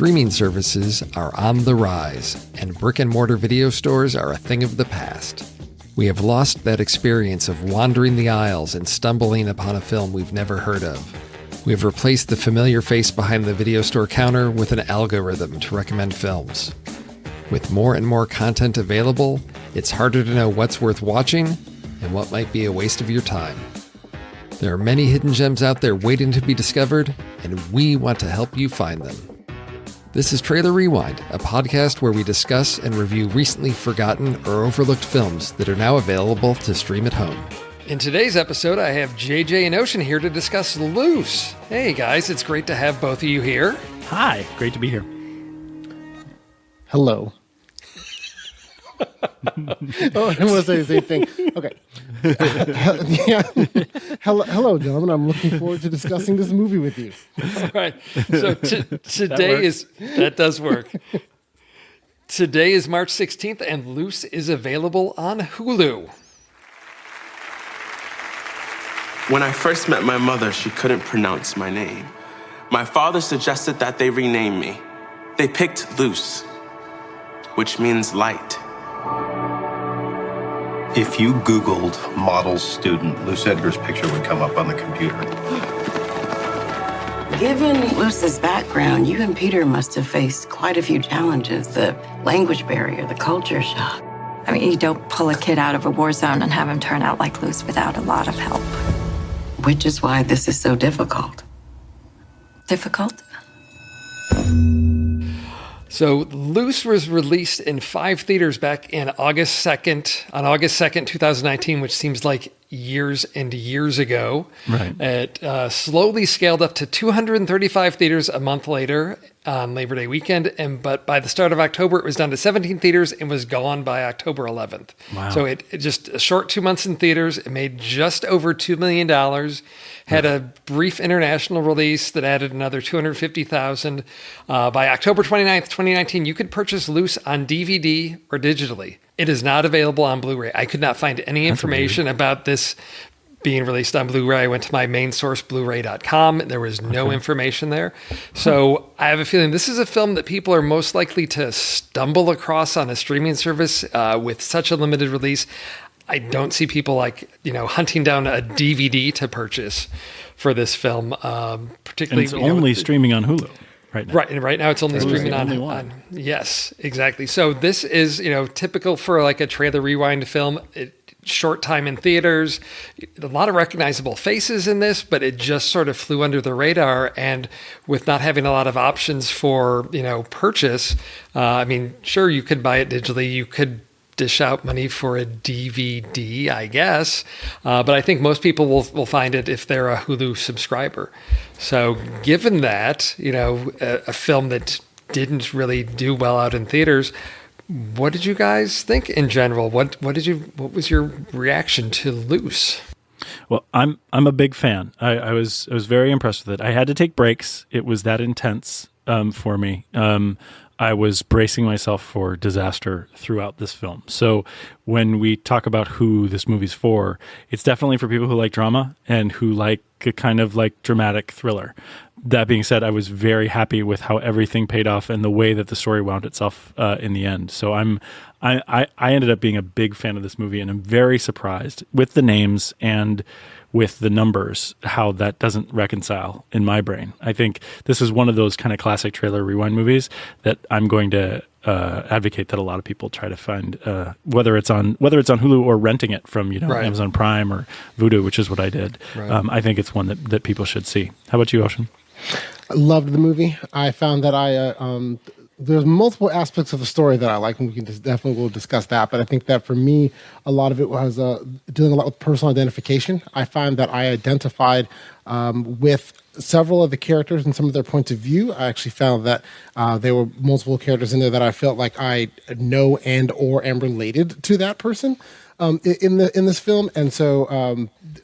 Streaming services are on the rise, and brick-and-mortar video stores are a thing of the past. We have lost that experience of wandering the aisles and stumbling upon a film we've never heard of. We have replaced the familiar face behind the video store counter with an algorithm to recommend films. With more and more content available, it's harder to know what's worth watching and what might be a waste of your time. There are many hidden gems out there waiting to be discovered, and we want to help you find them. This is Trailer Rewind, a podcast where we discuss and review recently forgotten or overlooked films that are now available to stream at home. In today's episode, I have JJ and Ocean here to discuss Luce. Hey guys, it's great to have both of you here. Hi, great to be here. Hello. Oh, I want to say the same thing. Okay. Hello, gentlemen. I'm looking forward to discussing this movie with you. All right. So today that does work. Today is March 16th, and Luce is available on Hulu. When I first met my mother, she couldn't pronounce my name. My father suggested that they rename me. They picked Luce, which means light. If you Googled model student, Luce Edgar's picture would come up on the computer. Given Luce's background, you and Peter must have faced quite a few challenges. The language barrier, the culture shock. I mean, you don't pull a kid out of a war zone and have him turn out like Luce without a lot of help. Which is why this is so difficult. Difficult? So Luce was released in 5 theaters back in August 2nd, 2019, which seems like years and years ago. Right. It slowly scaled up to 235 theaters a month later on Labor Day weekend, but by the start of October, it was down to 17 theaters and was gone by October 11th. Wow. So it just a short 2 months in theaters. It made just over $2 million. Had a brief international release that added another $250,000. By October 29th, 2019, you could purchase Luce on DVD or digitally. It is not available on Blu-ray. I could not find any information about this being released on Blu-ray. I went to my main source, Blu-ray.com. There was no information there. So I have a feeling this is a film that people are most likely to stumble across on a streaming service with such a limited release. I don't see people hunting down a DVD to purchase for this film, particularly. And it's only streaming on Hulu right now. Right, and right now it's only streaming on. Yes, exactly. So this is typical for like a Trailer Rewind film. Short time in theaters, a lot of recognizable faces in this, but it just sort of flew under the radar. And with not having a lot of options for purchase, sure, you could buy it digitally, you could dish out money for a DVD, I guess. But I think most people will find it if they're a Hulu subscriber. So given that, a film that didn't really do well out in theaters, what did you guys think in general? What was your reaction to Luce? Well, I'm a big fan. I was very impressed with it. I had to take breaks. It was that intense for me. I was bracing myself for disaster throughout this film. So when we talk about who this movie's for, it's definitely for people who like drama and who like a kind of like dramatic thriller. That being said, I was very happy with how everything paid off and the way that the story wound itself in the end. So I ended up being a big fan of this movie, and I'm very surprised with the names and with the numbers, how that doesn't reconcile in my brain. I think this is one of those kind of classic Trailer Rewind movies that I'm going to advocate that a lot of people try to find, whether it's on Hulu or renting it from Right. Amazon Prime or Vudu, which is what I did. Right. I think it's one that people should see. How about you, Ocean? I loved the movie. I found that there's multiple aspects of the story that I like, and we can definitely will discuss that. But I think that for me, a lot of it was dealing a lot with personal identification. I find that I identified with several of the characters and some of their points of view. I actually found that there were multiple characters in there that I felt like I know and or am related to that person in this film. And so,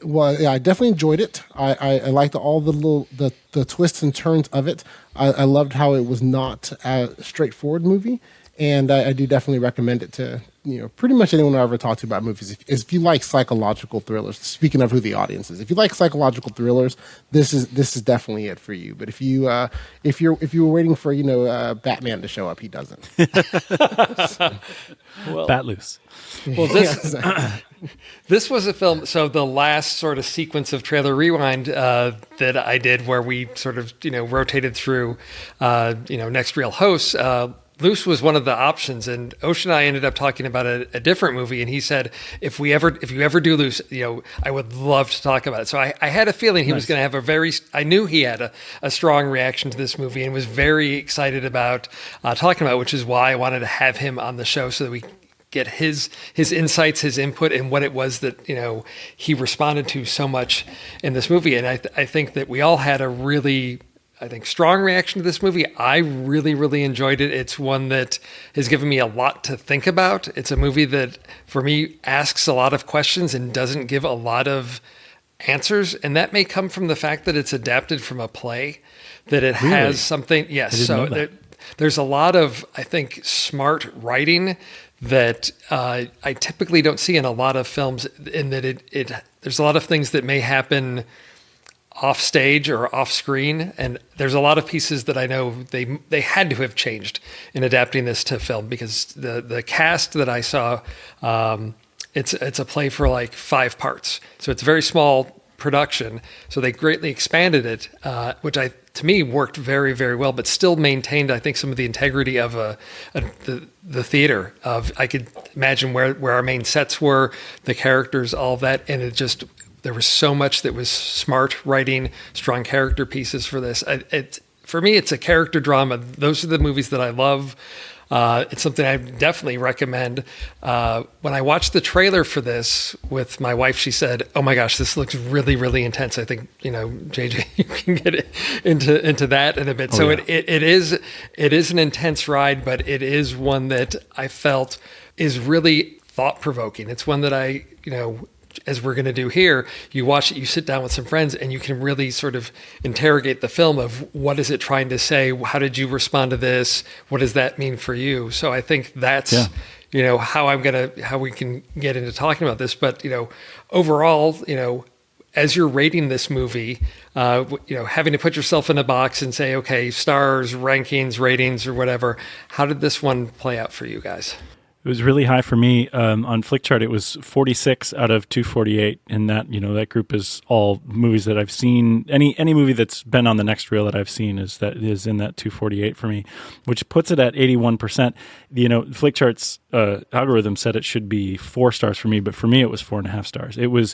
I definitely enjoyed it. I liked all the twists and turns of it. I loved how it was not a straightforward movie, and I do definitely recommend it to pretty much anyone I ever talked to about movies, if you like psychological thrillers, speaking of who the audience is, if you like psychological thrillers, this is definitely it for you. But if you were waiting for Batman to show up, he doesn't. Well, Bat Luce. Well, this was a film. So the last sort of sequence of Trailer Rewind that I did, where we sort of rotated through next real hosts. Luce was one of the options, and Ocean and I ended up talking about a different movie, and he said, if you ever do Luce, I would love to talk about it. So I had a feeling he was going to have I knew he had a strong reaction to this movie and was very excited about talking about it, which is why I wanted to have him on the show so that we get his insights, his input, and what it was that he responded to so much in this movie. And I think that we all had a really strong reaction to this movie. I really, really enjoyed it. It's one that has given me a lot to think about. It's a movie that, for me, asks a lot of questions and doesn't give a lot of answers. And that may come from the fact that it's adapted from a play, that it has something. Yes. So there's a lot of, I think, smart writing that I typically don't see in a lot of films, in that there's a lot of things that may happen off stage or off screen, and there's a lot of pieces that I know they had to have changed in adapting this to film, because the cast that I saw, it's a play for like 5 parts, so it's a very small production. So they greatly expanded it, which to me worked very, very well, but still maintained, I think, some of the integrity of the theater. I could imagine where our main sets were, the characters, all of that, and there was so much that was smart writing, strong character pieces for this. For me, it's a character drama. Those are the movies that I love. It's something I definitely recommend. When I watched the trailer for this with my wife, she said, "Oh my gosh, this looks really, really intense." I think, JJ, you can get into that in a bit. So yeah. It is an intense ride, but it is one that I felt is really thought-provoking. It's one that I, as we're going to do here, you watch it, you sit down with some friends, and you can really sort of interrogate the film of what is it trying to say? How did you respond to this? What does that mean for you? So I think that's, how we can get into talking about this. But, overall, as you're rating this movie, having to put yourself in a box and say, okay, stars, rankings, ratings, or whatever, how did this one play out for you guys? It was really high for me. On Flickchart, it was 46 out of 248, and that group is all movies that I've seen. Any movie that's been on the next reel that I've seen is in that 248 for me, which puts it at 81%. Flickchart's algorithm said it should be 4 stars for me, but for me it was 4.5 stars. It was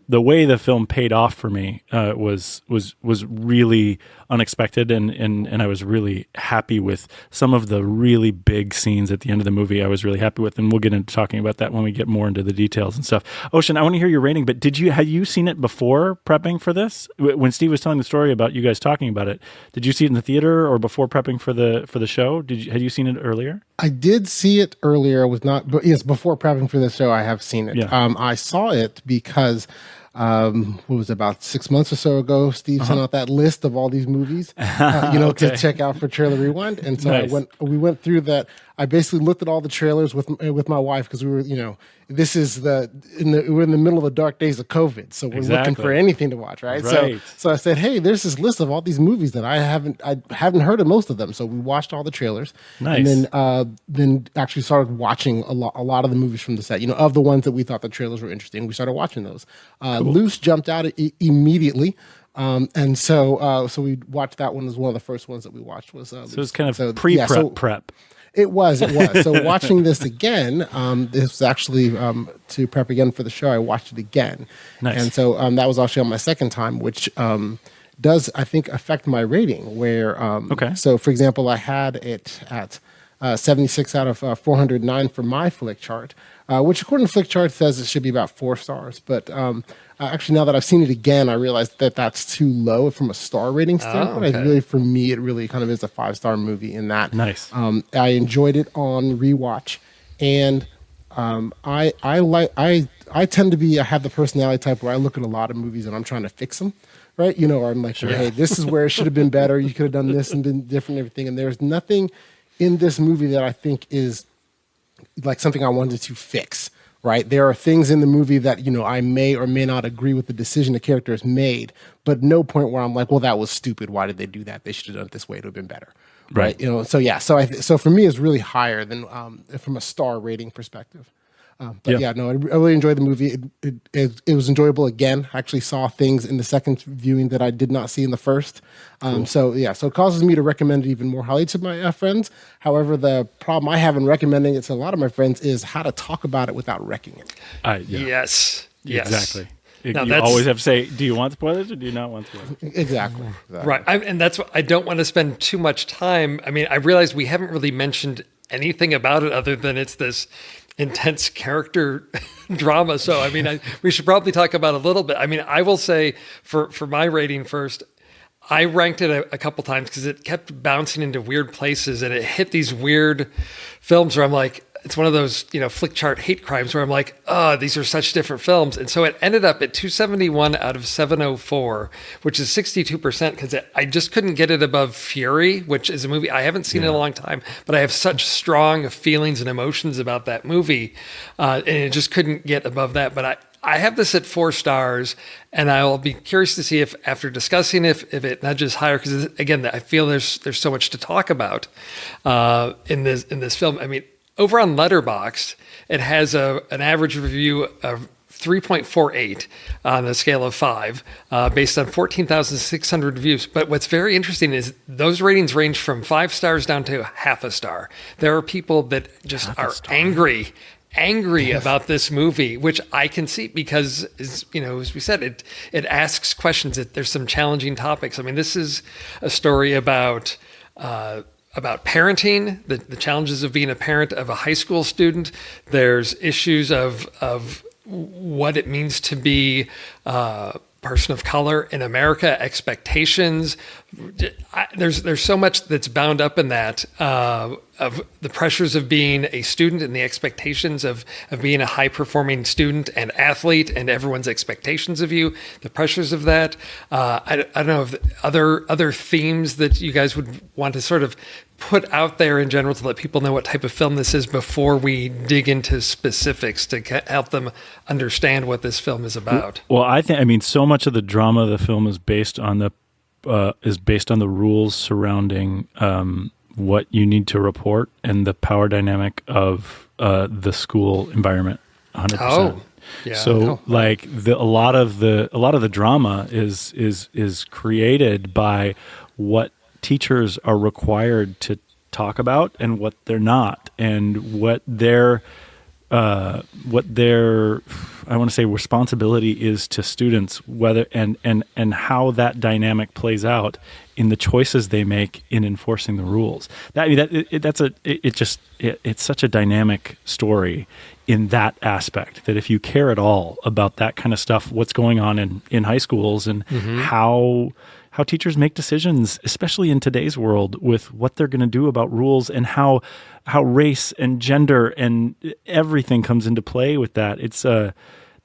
the way the film paid off for me was really unexpected, and I was really happy with some of the really big scenes at the end of the movie. I was really happy with, and we'll get into talking about that when we get more into the details and stuff. Ocean, I want to hear your rating, but had you seen it before prepping for this? When Steve was telling the story about you guys talking about it, did you see it in the theater or before prepping for the show? Had you seen it earlier? I did see it earlier. But yes, before prepping for the show, I have seen it. Yeah. I saw it because what was it, about 6 months or so ago, Steve sent out that list of all these movies, Okay. to check out for Trailer Rewind. And so Nice. we went through that. I basically looked at all the trailers with my wife, because we were, this is we're in the middle of the dark days of COVID. So we're looking for anything to watch. Right. Right. So I said, hey, there's this list of all these movies that I haven't heard of most of them. So we watched all the trailers. Nice. And then actually started watching a lot of the movies from the set, of the ones that we thought the trailers were interesting. We started watching those. Cool. Luce jumped out immediately. And so we watched that one as one of the first ones that we watched was Luce. So it's kind of prep. It was. So watching this again, this was actually to prep again for the show. I watched it again. Nice. And so that was actually on my second time, which does, I think, affect my rating. Where So, for example, I had it at 76 out of 409 for my Flickchart, which according to Flickchart says it should be about 4 stars. But actually, now that I've seen it again, I realized that that's too low from a star rating standpoint. For me, it really kind of is a 5-star movie in that. Nice. I enjoyed it on rewatch, and I tend to be, I have the personality type where I look at a lot of movies and I'm trying to fix them. Right. Or I'm like, hey, this is where it should have been better. You could have done this and been different and everything. And there's nothing in this movie that I think is like something I wanted to fix. Right, there are things in the movie that I may or may not agree with the decision the character has made, but no point where I'm like, well, that was stupid. Why did they do that? They should have done it this way. It would have been better. Right. So yeah. So for me, it's really higher than from a star rating perspective. But I really enjoyed the movie. It was enjoyable again. I actually saw things in the second viewing that I did not see in the first. Cool. So it causes me to recommend it even more highly to my friends. However, the problem I have in recommending it to a lot of my friends is how to talk about it without wrecking it. Yes. Exactly. You always have to say, do you want spoilers or do you not want spoilers? Exactly. Right. And that's what I don't want to spend too much time. I mean, I realize we haven't really mentioned anything about it other than it's this intense character drama. So, I mean, we should probably talk about it a little bit. I mean, I will say for my rating first, I ranked it a couple times because it kept bouncing into weird places and it hit these weird films where I'm like, it's one of those, flick chart hate crimes where I'm like, oh, these are such different films. And so it ended up at 271 out of 704, which is 62%, because I just couldn't get it above Fury, which is a movie I haven't seen in a long time, but I have such strong feelings and emotions about that movie. And it just couldn't get above that. But I have this at 4 stars, and I'll be curious to see if after discussing if it nudges higher, because again, I feel there's so much to talk about in this film. I mean, over on Letterboxd, it has an average review of 3.48 on a scale of 5, based on 14,600 reviews. But what's very interesting is those ratings range from 5 stars down to half a star. There are people that just are angry about this movie, which I can see because, as we said, it asks questions. There's some challenging topics. I mean, this is a story about parenting, the challenges of being a parent of a high school student. There's issues of what it means to be a person of color in America, expectations. There's so much that's bound up in that, of the pressures of being a student and the expectations of being a high-performing student and athlete and everyone's expectations of you, the pressures of that. I don't know if other themes that you guys would want to sort of put out there in general to let people know what type of film this is before we dig into specifics to help them understand what this film is about. Well, I mean, so much of the drama of the film is based on the rules surrounding what you need to report and the power dynamic of the school environment. 100%. Oh, yeah. So, like a lot of the drama is created by what teachers are required to talk about and what they're not, and what their I want to say responsibility is to students, whether and how that dynamic plays out in the choices they make in enforcing the rules. It's such a dynamic story in that aspect, that if you care at all about that kind of stuff, what's going on in high schools and how teachers make decisions, especially in today's world, with what they're going to do about rules and how race and gender and everything comes into play with that. It's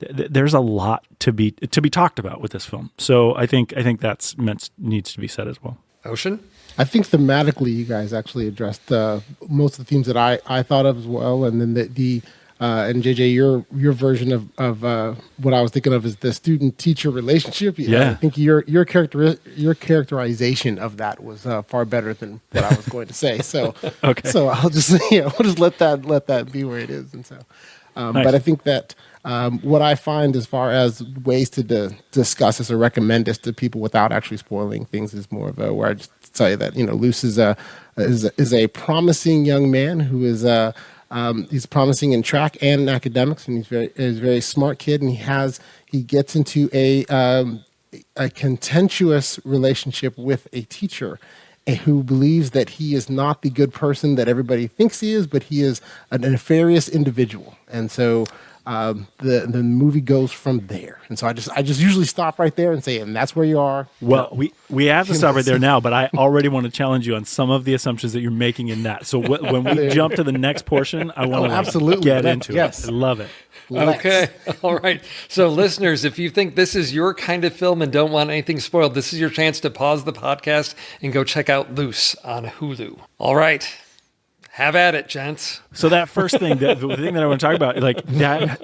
there's a lot to be talked about with this film. So I think that's needs to be said as well. Ocean? I think thematically, you guys actually addressed most of the themes that I thought of as well, and then the and JJ, your version of what I was thinking of is the student-teacher relationship. Yeah. I think your characterization of that was far better than what I was going to say. So okay. So I'll just we'll just let that be where it is. And so, nice. But I think that what I find as far as ways to discuss this or recommend this to people without actually spoiling things is more of where I just tell you that Luce is a promising young man who is he's promising in track and in academics, and he's a very smart kid, and he gets into a contentious relationship with a teacher who believes that he is not the good person that everybody thinks he is, but he is a nefarious individual. And so the movie goes from there. And so I just usually stop right there and say, and that's where you are. Well, we have to stop right there now, but I already want to challenge you on some of the assumptions that you're making in that. So when we jump to the next portion, I want to absolutely get into it. I love it. Okay. All right. So listeners, if you think this is your kind of film and don't want anything spoiled, this is your chance to pause the podcast and go check out Luce on Hulu. All right. Have at it, gents. So that first thing, the thing that I want to talk about, like that.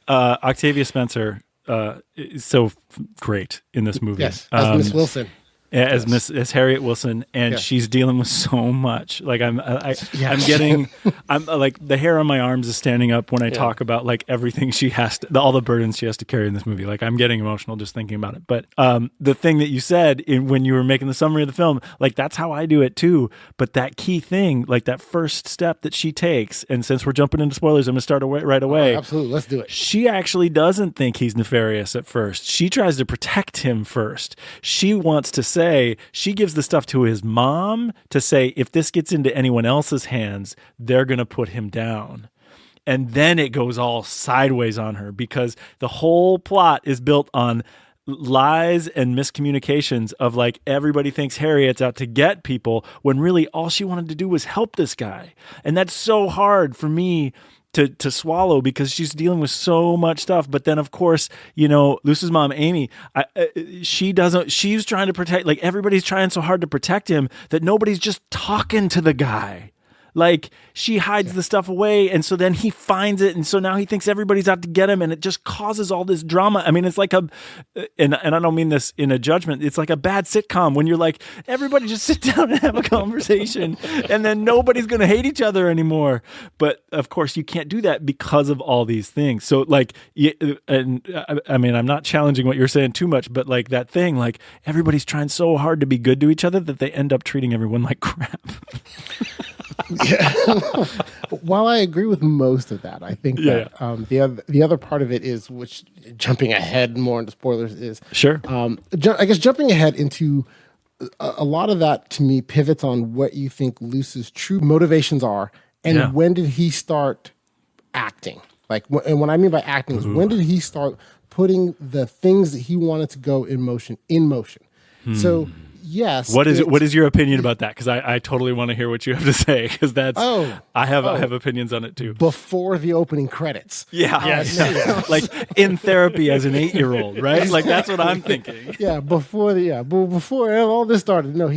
Octavia Spencer is so great in this movie. Yes, as Miss Wilson. As Harriet Wilson, and she's dealing with so much. Like I'm getting like the hair on my arms is standing up when I talk about like everything she has to, all the burdens she has to carry in this movie. Like I'm getting emotional just thinking about it. But the thing that you said when you were making the summary of the film, like that's how I do it too. But that key thing, like that first step that she takes, and since we're jumping into spoilers, I'm gonna start right away. Absolutely, let's do it. She actually doesn't think he's nefarious at first. She tries to protect him first. She wants to say, she gives the stuff to his mom to say, if this gets into anyone else's hands, they're going to put him down. And then it goes all sideways on her because the whole plot is built on lies and miscommunications of like everybody thinks Harriet's out to get people when really all she wanted to do was help this guy. And that's so hard for me to swallow because she's dealing with so much stuff. But then, of course, you know, Luce's mom, Amy, she's trying to protect, like everybody's trying so hard to protect him that nobody's just talking to the guy. Like she hides the stuff away. And so then he finds it. And so now he thinks everybody's out to get him. And it just causes all this drama. I mean, it's like and I don't mean this in a judgment. It's like a bad sitcom when you're like, everybody just sit down and have a conversation and then nobody's going to hate each other anymore. But of course you can't do that because of all these things. So like, and I mean, I'm not challenging what you're saying too much, but like that thing, like everybody's trying so hard to be good to each other that they end up treating everyone like crap. Yeah. While I agree with most of that, I think that the other part of it is, which jumping ahead more into spoilers is sure. I guess jumping ahead into a lot of that to me pivots on what you think Luce's true motivations are, and when did he start acting? Like, and what I mean by acting is when did he start putting the things that he wanted to go in motion in motion? So. Yes. What is your opinion about that? Because I totally want to hear what you have to say. Because that's I have opinions on it too. Before the opening credits. Yeah. Yes. Like in therapy as an 8-year-old, right? Like that's what I'm thinking. Yeah. Before all this started. No,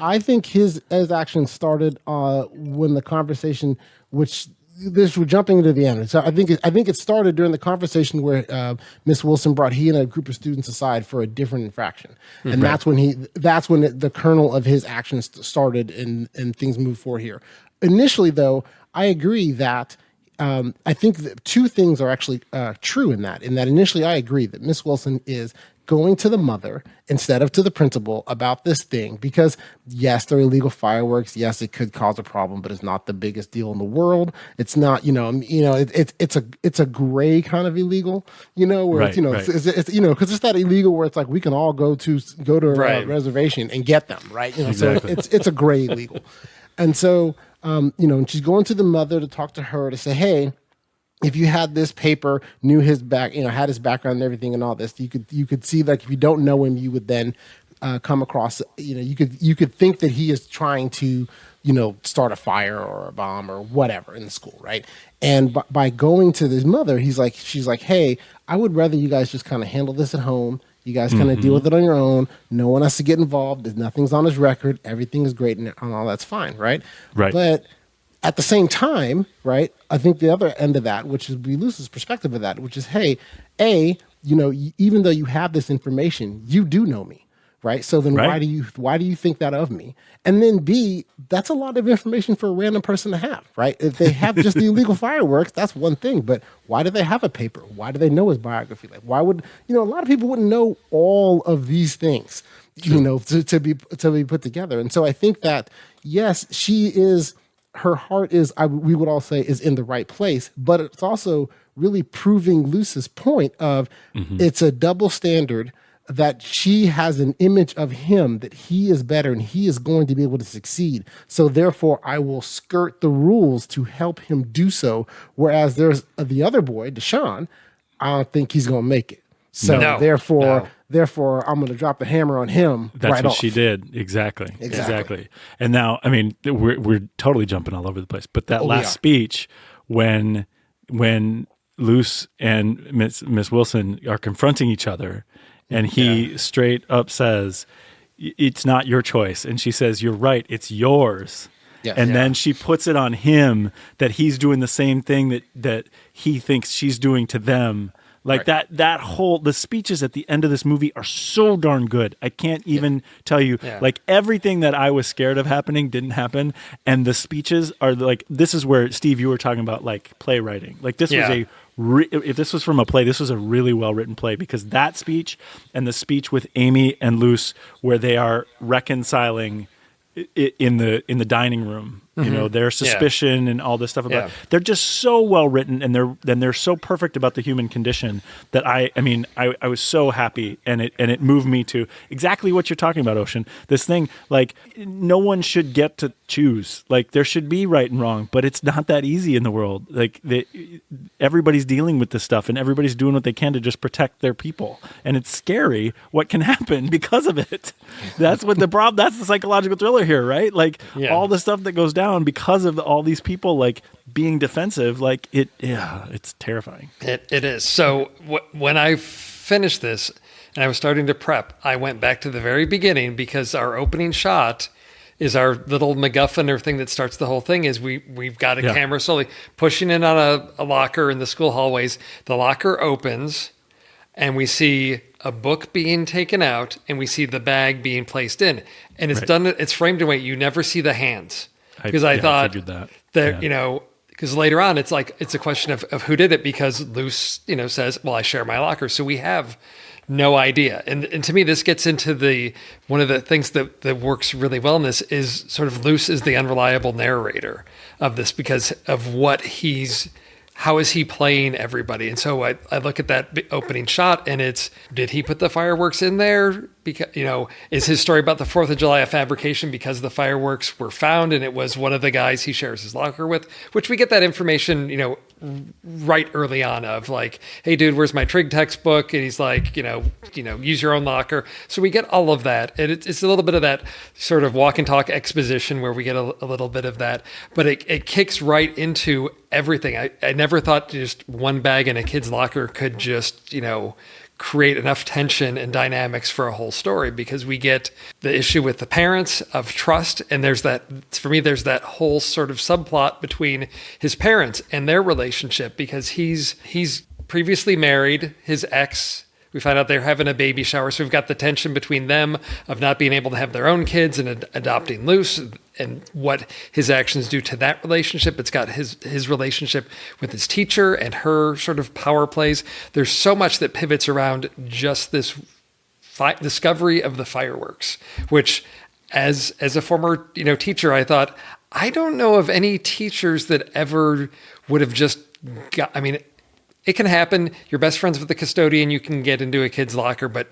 I think his action started when the conversation, which. We're jumping into the end. So I think it started during the conversation where Miss Wilson brought he and a group of students aside for a different infraction, and that's when the kernel of his actions started and things moved forward here. Initially, though, I agree that I think that two things are actually true in that. In that, initially, I agree that Miss Wilson is going to the mother instead of to the principal about this thing because yes, they're illegal fireworks. Yes, it could cause a problem, but it's not the biggest deal in the world. It's not, it's a gray kind of illegal, where it's because it's that illegal where it's like we can all go to a reservation and get them, right? Exactly. So it's a gray illegal, and so and she's going to the mother to talk to her to say, hey. If you had this paper, knew his back, had his background and everything and all this, you could see like if you don't know him, you would then come across, you could think that he is trying to, start a fire or a bomb or whatever in the school, right? And by going to his mother, she's like, hey, I would rather you guys just kind of handle this at home. You guys kind of deal with it on your own. No one has to get involved. Nothing's on his record. Everything is great and all that's fine, right? Right. But at the same time, right, I think the other end of that, which is Luce's perspective of that, which is, hey, even though you have this information, you do know me, right? So then why do you think that of me? And then B, that's a lot of information for a random person to have, right? If they have just the illegal fireworks, that's one thing. But why do they have a paper? Why do they know his biography? Like, why would a lot of people wouldn't know all of these things, to be put together. And so I think that yes, she is. Her heart is, we would all say, is in the right place, but it's also really proving Luce's point of it's a double standard that she has an image of him that he is better and he is going to be able to succeed. So therefore, I will skirt the rules to help him do so. Whereas there's the other boy, Deshaun, I don't think he's going to make it. So therefore, I'm going to drop the hammer on him. That's what she did. Exactly. And now, I mean, we're totally jumping all over the place. But that last speech, when Luce and Miss Wilson are confronting each other, and he straight up says, "It's not your choice," and she says, "You're right. It's yours." And then she puts it on him that he's doing the same thing that he thinks she's doing to them. Like that whole, the speeches at the end of this movie are so darn good. I can't even tell you, like everything that I was scared of happening didn't happen. And the speeches are like, this is where, Steve, you were talking about like playwriting. Like this was if this was from a play, this was a really well-written play, because that speech and the speech with Amy and Luce where they are reconciling in the dining room, you know, their suspicion and all this stuff about they're just so well written, and they're so perfect about the human condition that I was so happy, and it moved me to exactly what you're talking about, Ocean. This thing, like, no one should get to choose. Like, there should be right and wrong, but it's not that easy in the world. Like, everybody's dealing with this stuff, and everybody's doing what they can to just protect their people, and it's scary what can happen because of it. That's what the problem. That's the psychological thriller here, right? Like all the stuff that goes down because of all these people like being defensive, like it's terrifying. It is. So when I finished this and I was starting to prep, I went back to the very beginning, because our opening shot is our little MacGuffin or thing that starts the whole thing. Is we've got a camera slowly pushing in on a locker in the school hallways. The locker opens and we see a book being taken out, and we see the bag being placed in, and it's framed in a way you never see the hands. Because I thought that you know, because later on it's like, it's a question of who did it, because Luce, you know, says, well, I share my locker. So we have no idea. And to me, this gets into one of the things that works really well in this is sort of Luce is the unreliable narrator of this, because of how is he playing everybody? And so I look at that opening shot, and it's, did he put the fireworks in there? Because, you know, is his story about the 4th of July a fabrication because the fireworks were found and it was one of the guys he shares his locker with? Which we get that information, you know, right early on of like, hey dude, where's my trig textbook? And he's like, you know, use your own locker. So we get all of that. And it's a little bit of that sort of walk and talk exposition where we get a little bit of that, but it kicks right into everything. I never thought just one bag in a kid's locker could just, you know, create enough tension and dynamics for a whole story, because we get the issue with the parents of trust. And there's that whole sort of subplot between his parents and their relationship, because he's previously married. His ex, we find out they're having a baby shower. So we've got the tension between them of not being able to have their own kids and adopting Luce, and what his actions do to that relationship. It's got his relationship with his teacher and her sort of power plays. There's so much that pivots around just this discovery of the fireworks, which as a former, you know, teacher, I thought, I don't know of any teachers that ever would have just got, I mean, it can happen. You're best friends with the custodian. You can get into a kid's locker, but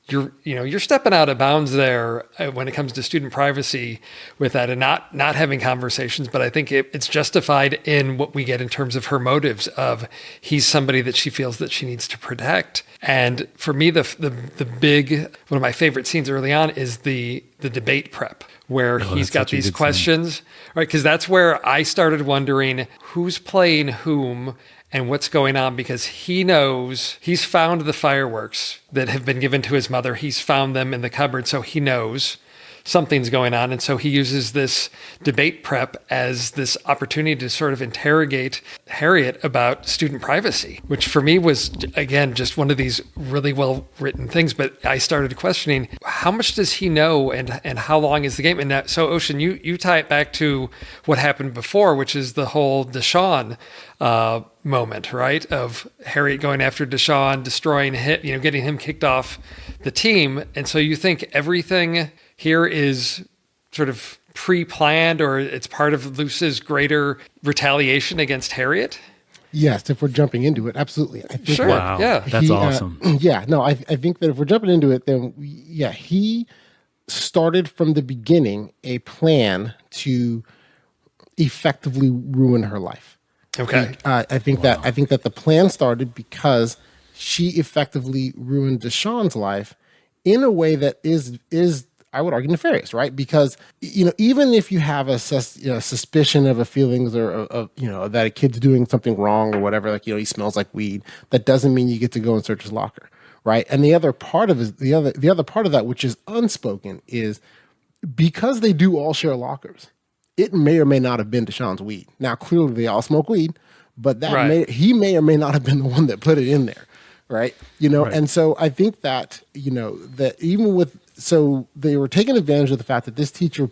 you're stepping out of bounds there when it comes to student privacy with that, and not having conversations. But I think it's justified in what we get in terms of her motives of, he's somebody that she feels that she needs to protect. And for me, the big, one of my favorite scenes early on is the debate prep, where he's got these questions, right? Because that's where I started wondering who's playing whom and what's going on, because he knows he's found the fireworks that have been given to his mother. He's found them in the cupboard, so he knows something's going on. And so he uses this debate prep as this opportunity to sort of interrogate Harriet about student privacy, which for me was, again, just one of these really well written things. But I started questioning, how much does he know, and how long is the game? And that, so Ocean, you tie it back to what happened before, which is the whole Deshaun moment, right? Of Harriet going after Deshaun, destroying him, you know, getting him kicked off the team. And so you think everything here is sort of pre-planned, or it's part of Luce's greater retaliation against Harriet? Yes, if we're jumping into it, absolutely. I think sure. Wow. Yeah. That's awesome. I think that if we're jumping into it, then he started from the beginning a plan to effectively ruin her life. Okay. I think that the plan started because she effectively ruined Deshaun's life in a way that is I would argue nefarious, right? Because, you know, even if you have a suspicion of a feelings or you know, that a kid's doing something wrong or whatever, like, you know, he smells like weed, that doesn't mean you get to go and search his locker, right? And the other part of the other part of that, which is unspoken, is because they do all share lockers, it may or may not have been Deshaun's weed. Now, clearly they all smoke weed, but he may or may not have been the one that put it in there, right? And so I think that, that even so they were taking advantage of the fact that this teacher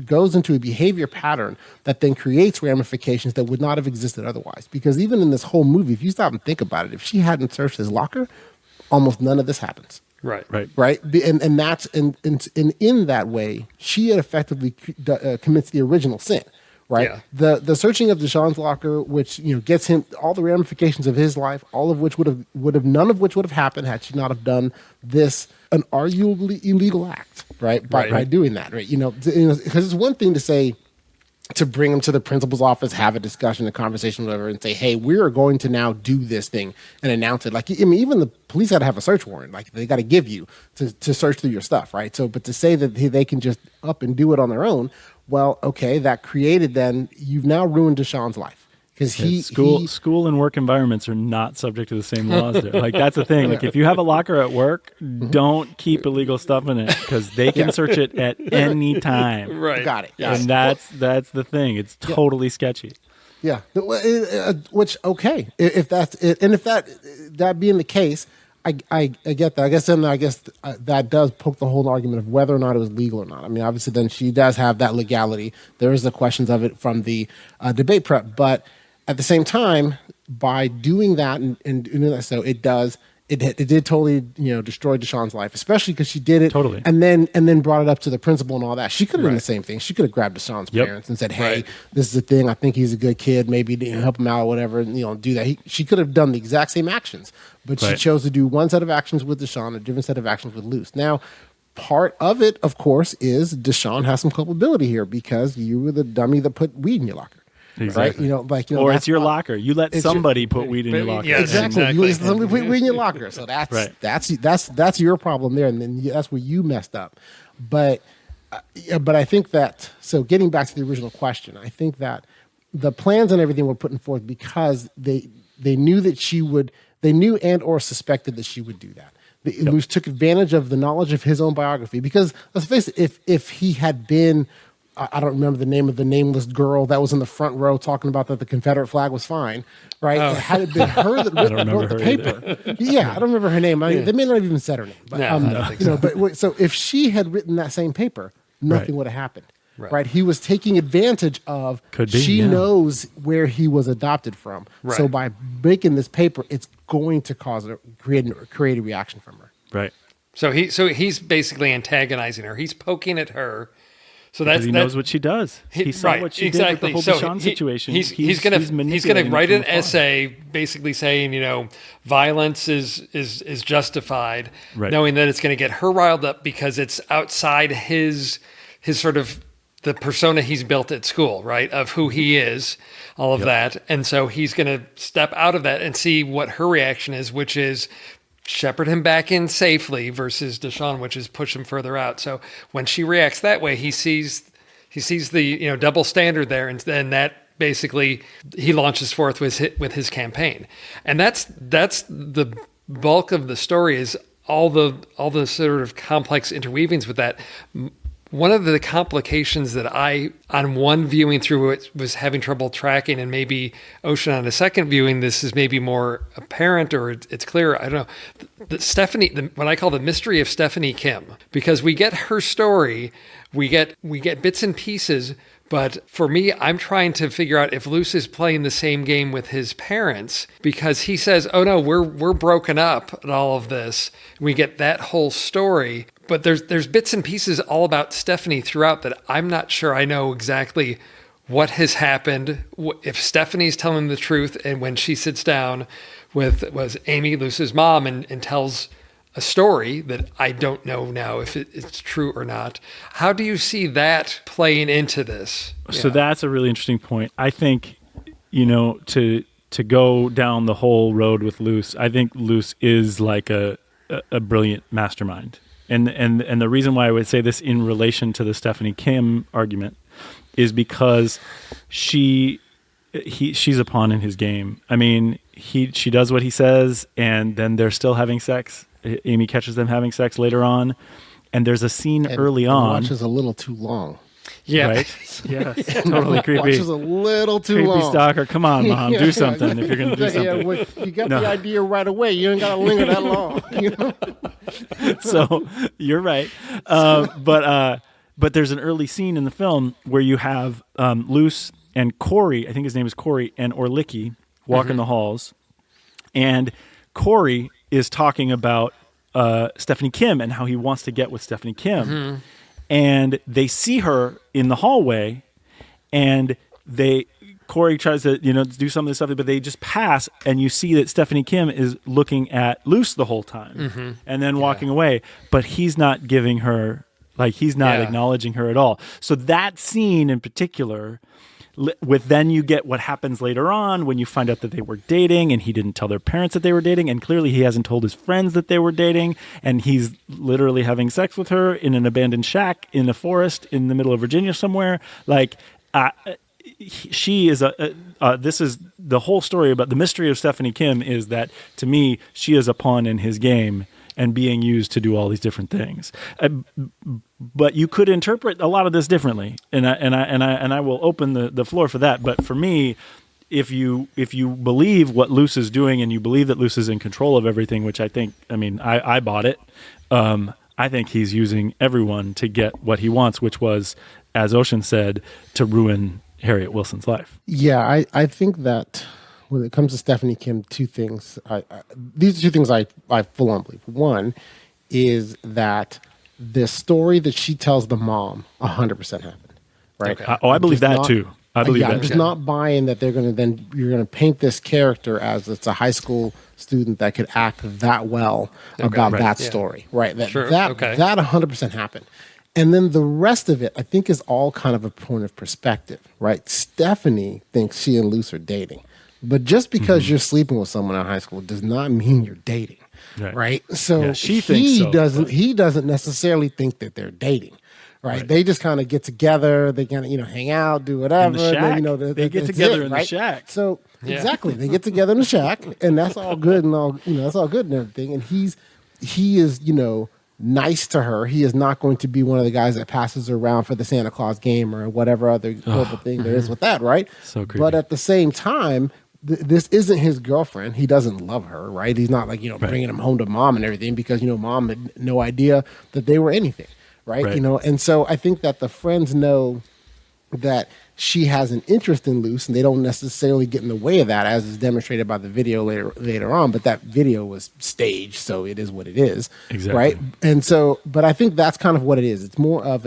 goes into a behavior pattern that then creates ramifications that would not have existed otherwise. Because even in this whole movie, if you stop and think about it, if she hadn't searched his locker, almost none of this happens. Right. And that's in that way, she had effectively commits the original sin, right? Yeah. The searching of Deshaun's locker, which gets him all the ramifications of his life, all of which none of which would have happened had she not have done this, an arguably illegal act, right? By doing that, right? Because it's one thing to say, to bring him to the principal's office, have a discussion, a conversation, whatever, and say, hey, we're going to now do this thing and announce it. Like, I mean, even the police got to have a search warrant. Like, they got to give you to search through your stuff, right? So, but to say that they can just up and do it on their own, well, okay, that created then, you've now ruined Deshaun's life. Because school and work environments are not subject to the same laws there. Like, that's the thing. Like, if you have a locker at work, don't keep illegal stuff in it, because they can search it at any time. Right. Got it. Yes. And that's the thing. It's totally sketchy. Yeah. Which, okay, if that's it, and if that being the case, I get that. I guess that does poke the whole argument of whether or not it was legal or not. I mean, obviously, then she does have that legality. There is the questions of it from the debate prep, but at the same time, by doing that and doing that, so it did totally destroy Deshaun's life, especially because she did it totally, and then brought it up to the principal and all that. She could have done the same thing. She could have grabbed Deshaun's parents and said, "Hey, this is the thing. I think he's a good kid. Maybe help him out, or whatever." And do that. She could have done the exact same actions, but she chose to do one set of actions with Deshaun, a different set of actions with Luce. Now, part of it, of course, is Deshaun has some culpability here because you were the dummy that put weed in your locker. Exactly. Right? Or it's your locker. You let somebody put weed in your locker. Yeah, exactly. You let somebody put weed in your locker. So that's your problem there, and then that's where you messed up. But I think that, so getting back to the original question, I think that the plans and everything were put forth because they knew that they knew and or suspected that she would do that. Luce took advantage of the knowledge of his own biography, because let's face it, if he had been, I don't remember the name of the nameless girl that was in the front row talking about that the Confederate flag was fine, right? Oh. Had it been her that wrote the paper, I don't remember her name. They may not have even said her name, but but so if she had written that same paper, nothing would have happened, right? He was taking advantage of. She knows where he was adopted from, so by making this paper, it's going to create a reaction from her, right? So he's basically antagonizing her. He's poking at her. So because he knows what she does. He saw what she did with the whole Deshaun situation. He's going to write an essay basically saying, violence is justified, knowing that it's going to get her riled up because it's outside his sort of the persona he's built at school, right, of who he is, all of that. And so he's going to step out of that and see what her reaction is, which is shepherd him back in safely versus Deshaun, which is push him further out. So when she reacts that way, he sees the double standard there, and then that basically he launches forth with his campaign, and that's the bulk of the story, is all the sort of complex interweavings with that. One of the complications that I, on one viewing through it, was having trouble tracking, and maybe Ocean on a second viewing, this is maybe more apparent or it's clearer. I don't know. What I call the mystery of Stephanie Kim, because we get her story, we get bits and pieces, but for me, I'm trying to figure out if Luce is playing the same game with his parents, because he says, "Oh no, we're broken up and all of this." We get that whole story. But there's bits and pieces all about Stephanie throughout that I'm not sure I know exactly what has happened. If Stephanie's telling the truth, and when she sits down was Amy, Luce's mom, and tells a story that I don't know now if it's true or not. How do you see that playing into this? So that's a really interesting point. I think, to go down the whole road with Luce, I think Luce is like a brilliant mastermind. And the reason why I would say this in relation to the Stephanie Kim argument is because she's a pawn in his game. I mean, she does what he says, and then they're still having sex. Amy catches them having sex later on, and there's a scene early on. Watches a little too long. Yeah. Right? Yes. Totally creepy. Watches a little too Creepy long. stalker. Come on, Mom. Do something if you're going to do something. Yeah, well, you got the idea right away. You ain't got to linger that long. You know? So you're right. But there's an early scene in the film where you have Luce and Corey, I think his name is Corey, and Orlicki walking the halls. And Corey is talking about Stephanie Kim and how he wants to get with Stephanie Kim. And they see her in the hallway, and Corey tries to do some of this stuff, but they just pass, and you see that Stephanie Kim is looking at Luce the whole time, and then walking away. But he's not giving her, he's not acknowledging her at all. So that scene in particular, then you get what happens later on when you find out that they were dating, and he didn't tell their parents that they were dating, and clearly he hasn't told his friends that they were dating, and he's literally having sex with her in an abandoned shack in a forest in the middle of Virginia somewhere. She is this is the whole story about the mystery of Stephanie Kim, is that to me she is a pawn in his game and being used to do all these different things. But you could interpret a lot of this differently, and I will open the floor for that. But for me, if you believe what Luce is doing, and you believe that Luce is in control of everything, which I bought it. I think he's using everyone to get what he wants, which was, as Ocean said, to ruin Harriet Wilson's life. Yeah, I think that when it comes to Stephanie Kim, two things. These are two things I full on believe. One is that the story that she tells the mom 100% happened, right? Okay. I believe that too. I believe that. I'm just not buying that you're going to paint this character as it's a high school student that could act that well about that story, right? That 100% happened. And then the rest of it, I think, is all kind of a point of perspective, right? Stephanie thinks she and Luce are dating. But just because you're sleeping with someone in high school does not mean you're dating, right? So he doesn't necessarily think that they're dating, right? They just kind of get together, they kind of hang out, do whatever. In the shack. Then, they get together in the shack. So exactly, they get together in the shack, and that's all good and all that's all good and everything. And he is nice to her. He is not going to be one of the guys that passes her around for the Santa Claus game or whatever other horrible thing there is with that, right? So creepy. But at the same time, this isn't his girlfriend. He doesn't love her, right? He's not bringing him home to mom and everything because, mom had no idea that they were anything, right? And so I think that the friends know that she has an interest in Luce, and they don't necessarily get in the way of that, as is demonstrated by the video later on. But that video was staged, so it is what it is, right? And so, but I think that's kind of what it is. It's more of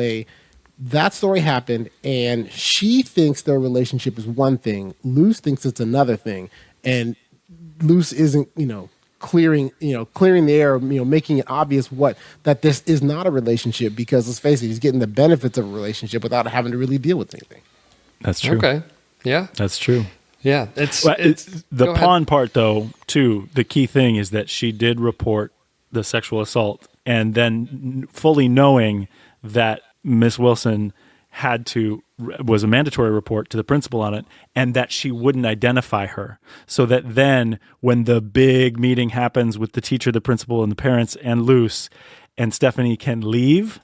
that story happened, and she thinks their relationship is one thing. Luce thinks it's another thing, and Luce isn't, clearing the air, making it obvious that this is not a relationship, because let's face it, he's getting the benefits of a relationship without having to really deal with anything. That's true. Okay. Yeah. That's true. Yeah. It's the pawn part, though, too. The key thing is that she did report the sexual assault, and then fully knowing that Miss Wilson was a mandatory report to the principal on it, and that she wouldn't identify her. So that then when the big meeting happens with the teacher, the principal, and the parents and Luce, and Stephanie can leave,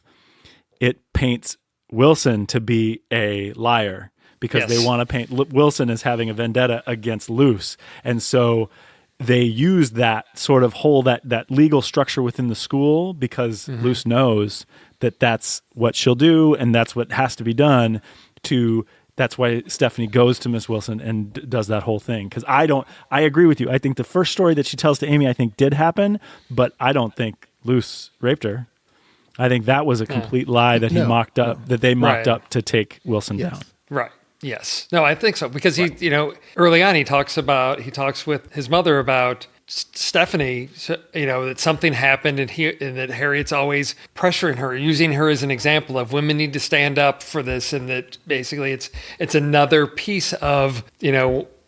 it paints Wilson to be a liar, because they want to paint Wilson as having a vendetta against Luce. And so they use that sort of that legal structure within the school, because Luce knows that that's what she'll do, and that's what has to be done that's why Stephanie goes to Miss Wilson and does that whole thing. Because I agree with you. I think the first story that she tells to Amy, I think did happen, but I don't think Luce raped her. I think that was a complete lie that they mocked up to take Wilson down. Right. Yes. No, I think so, because he, early on he talks with his mother about Stephanie, that something happened, and that Harriet's always pressuring her, using her as an example of women need to stand up for this, and that basically it's another piece of,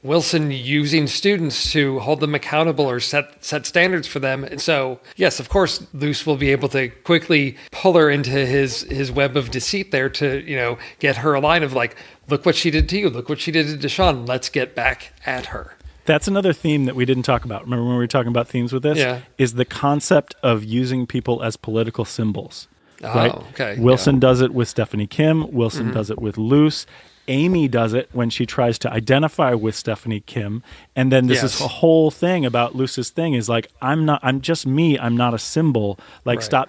Wilson using students to hold them accountable or set standards for them. And so, yes, of course, Luce will be able to quickly pull her into his web of deceit there to, get her a line of look what she did to you, look what she did to Deshaun, let's get back at her. That's another theme that we didn't talk about. Remember when we were talking about themes with this? Yeah. Is the concept of using people as political symbols. right? Okay. Wilson does it with Stephanie Kim. Wilson does it with Luce. Amy does it when she tries to identify with Stephanie Kim. And then this is a whole thing about Luce's thing is like, I'm just me. I'm not a symbol. Like, stop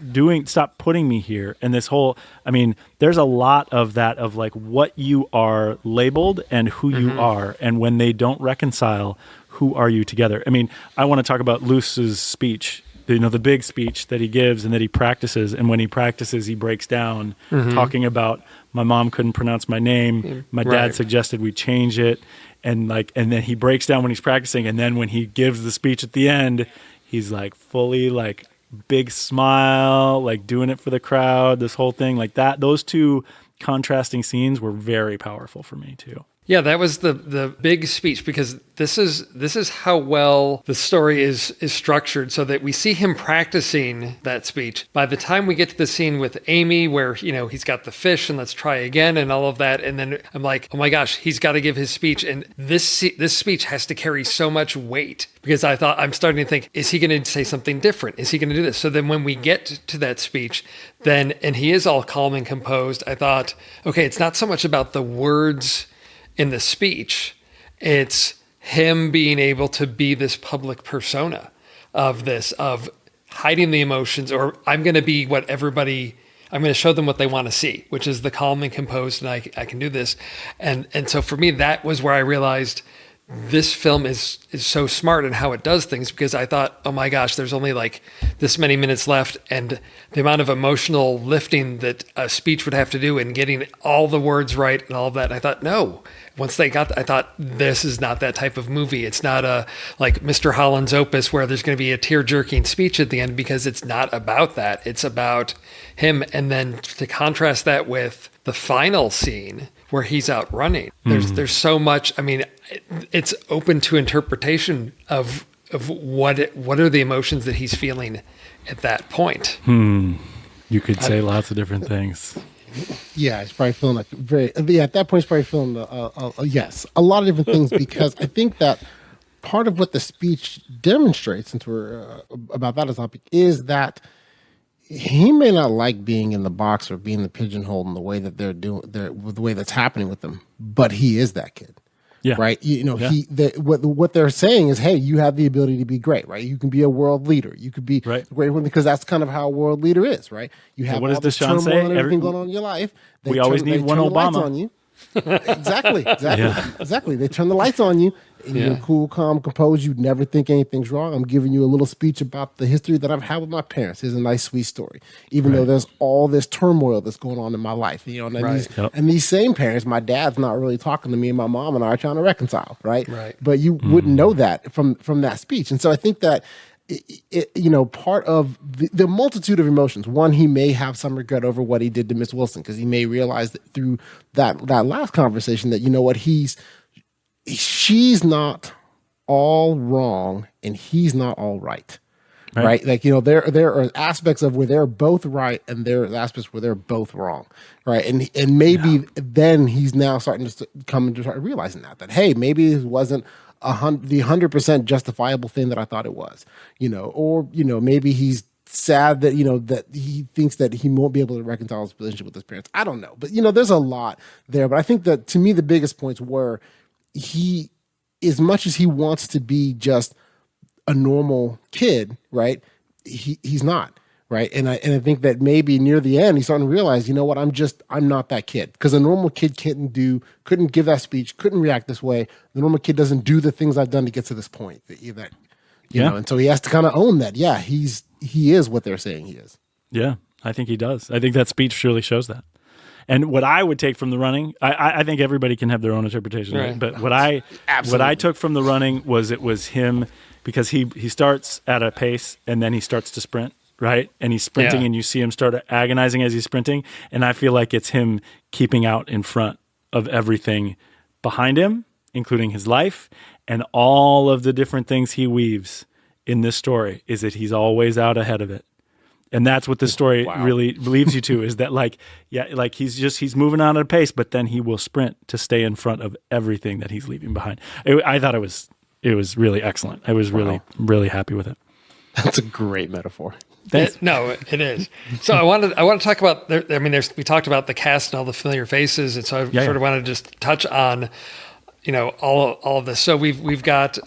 putting me here. And this whole, I mean, there's a lot of that of like what you are labeled and who you are. And when they don't reconcile, who are you together? I mean, I want to talk about Luce's speech, the big speech that he gives and that he practices. And when he practices, he breaks down talking about, my mom couldn't pronounce my name. My dad suggested we change it. And then he breaks down when he's practicing. And then when he gives the speech at the end, he's like fully like big smile, like doing it for the crowd, this whole thing like that. Those two contrasting scenes were very powerful for me too. Yeah, that was the big speech, because this is how well the story is structured, so that we see him practicing that speech. By the time we get to the scene with Amy where, he's got the fish and let's try again and all of that, and then I'm like, oh my gosh, he's got to give his speech, and this speech has to carry so much weight, because I'm starting to think, is he going to say something different? Is he going to do this? So then when we get to that speech, and he is all calm and composed, I thought, okay, it's not so much about the words in the speech, it's him being able to be this public persona of hiding the emotions, or I'm going to be I'm going to show them what they want to see, which is the calm and composed, and I can do this. And so for me, that was where I realized this film is so smart in how it does things, because I thought, oh my gosh, there's only like this many minutes left, and the amount of emotional lifting that a speech would have to do and getting all the words right and all of that. And I thought, no, once they got that, I thought, this is not that type of movie. It's not like Mr. Holland's Opus where there's going to be a tear-jerking speech at the end, because it's not about that. It's about him. And then to contrast that with the final scene where he's out running, there's so much. I mean, it's open to interpretation of what are the emotions that he's feeling at that point. You could say lots of different things. Yeah, he's probably feeling at that point he's probably feeling a lot of different things, because I think that part of what the speech demonstrates, since we're about that as topic, is that he may not like being in the box or being the pigeonhole in the way that the way that's happening with them, but he is that kid. Yeah. Right. What they're saying is, hey, you have the ability to be great, right? You can be a world leader. You could be a great one, because that's kind of how a world leader is, right? You have all this turmoil and everything going on in your life. We always need one Obama on you. Exactly. They turn the lights on you. And you're cool, calm, composed. You'd never think anything's wrong. I'm giving you a little speech about the history that I've had with my parents. Here's a nice, sweet story. Even though there's all this turmoil that's going on in my life, and these same parents, my dad's not really talking to me, and my mom and I are trying to reconcile, right? But you wouldn't know that from that speech. And so I think that part of the multitude of emotions. One, he may have some regret over what he did to Miss Wilson, because he may realize that through that last conversation that, she's not all wrong and he's not all right. Right? Like, there are aspects of where they're both right and there are aspects where they're both wrong. Right. And maybe then he's now starting to come to start realizing that, hey, maybe it wasn't the 100% justifiable thing that I thought it was, or maybe he's sad that, that he thinks that he won't be able to reconcile his relationship with his parents. I don't know. But, there's a lot there. But I think that, to me, the biggest points were he, as much as he wants to be just a normal kid, right, he's not. Right. And I think that maybe near the end, he's starting to realize, what, I'm not that kid. Because a normal kid couldn't give that speech, couldn't react this way. The normal kid doesn't do the things I've done to get to this point. And so he has to kind of own that. Yeah, he is what they're saying he is. Yeah, I think he does. I think that speech really shows that. And what I would take from the running, I think everybody can have their own interpretation. Right? But what I took from the running was it was him, because he starts at a pace and then he starts to sprint. Right. And he's sprinting and you see him start agonizing as he's sprinting. And I feel like it's him keeping out in front of everything behind him, including his life and all of the different things he weaves in this story, is that he's always out ahead of it. And that's what the story really leaves you to, is that he's moving on at a pace, but then he will sprint to stay in front of everything that he's leaving behind. I thought it was really excellent. I was really, really happy with it. That's a great metaphor. No, it is. So I want to talk about. We talked about the cast and all the familiar faces, and so I sort of want to just touch on, all of this. So we've got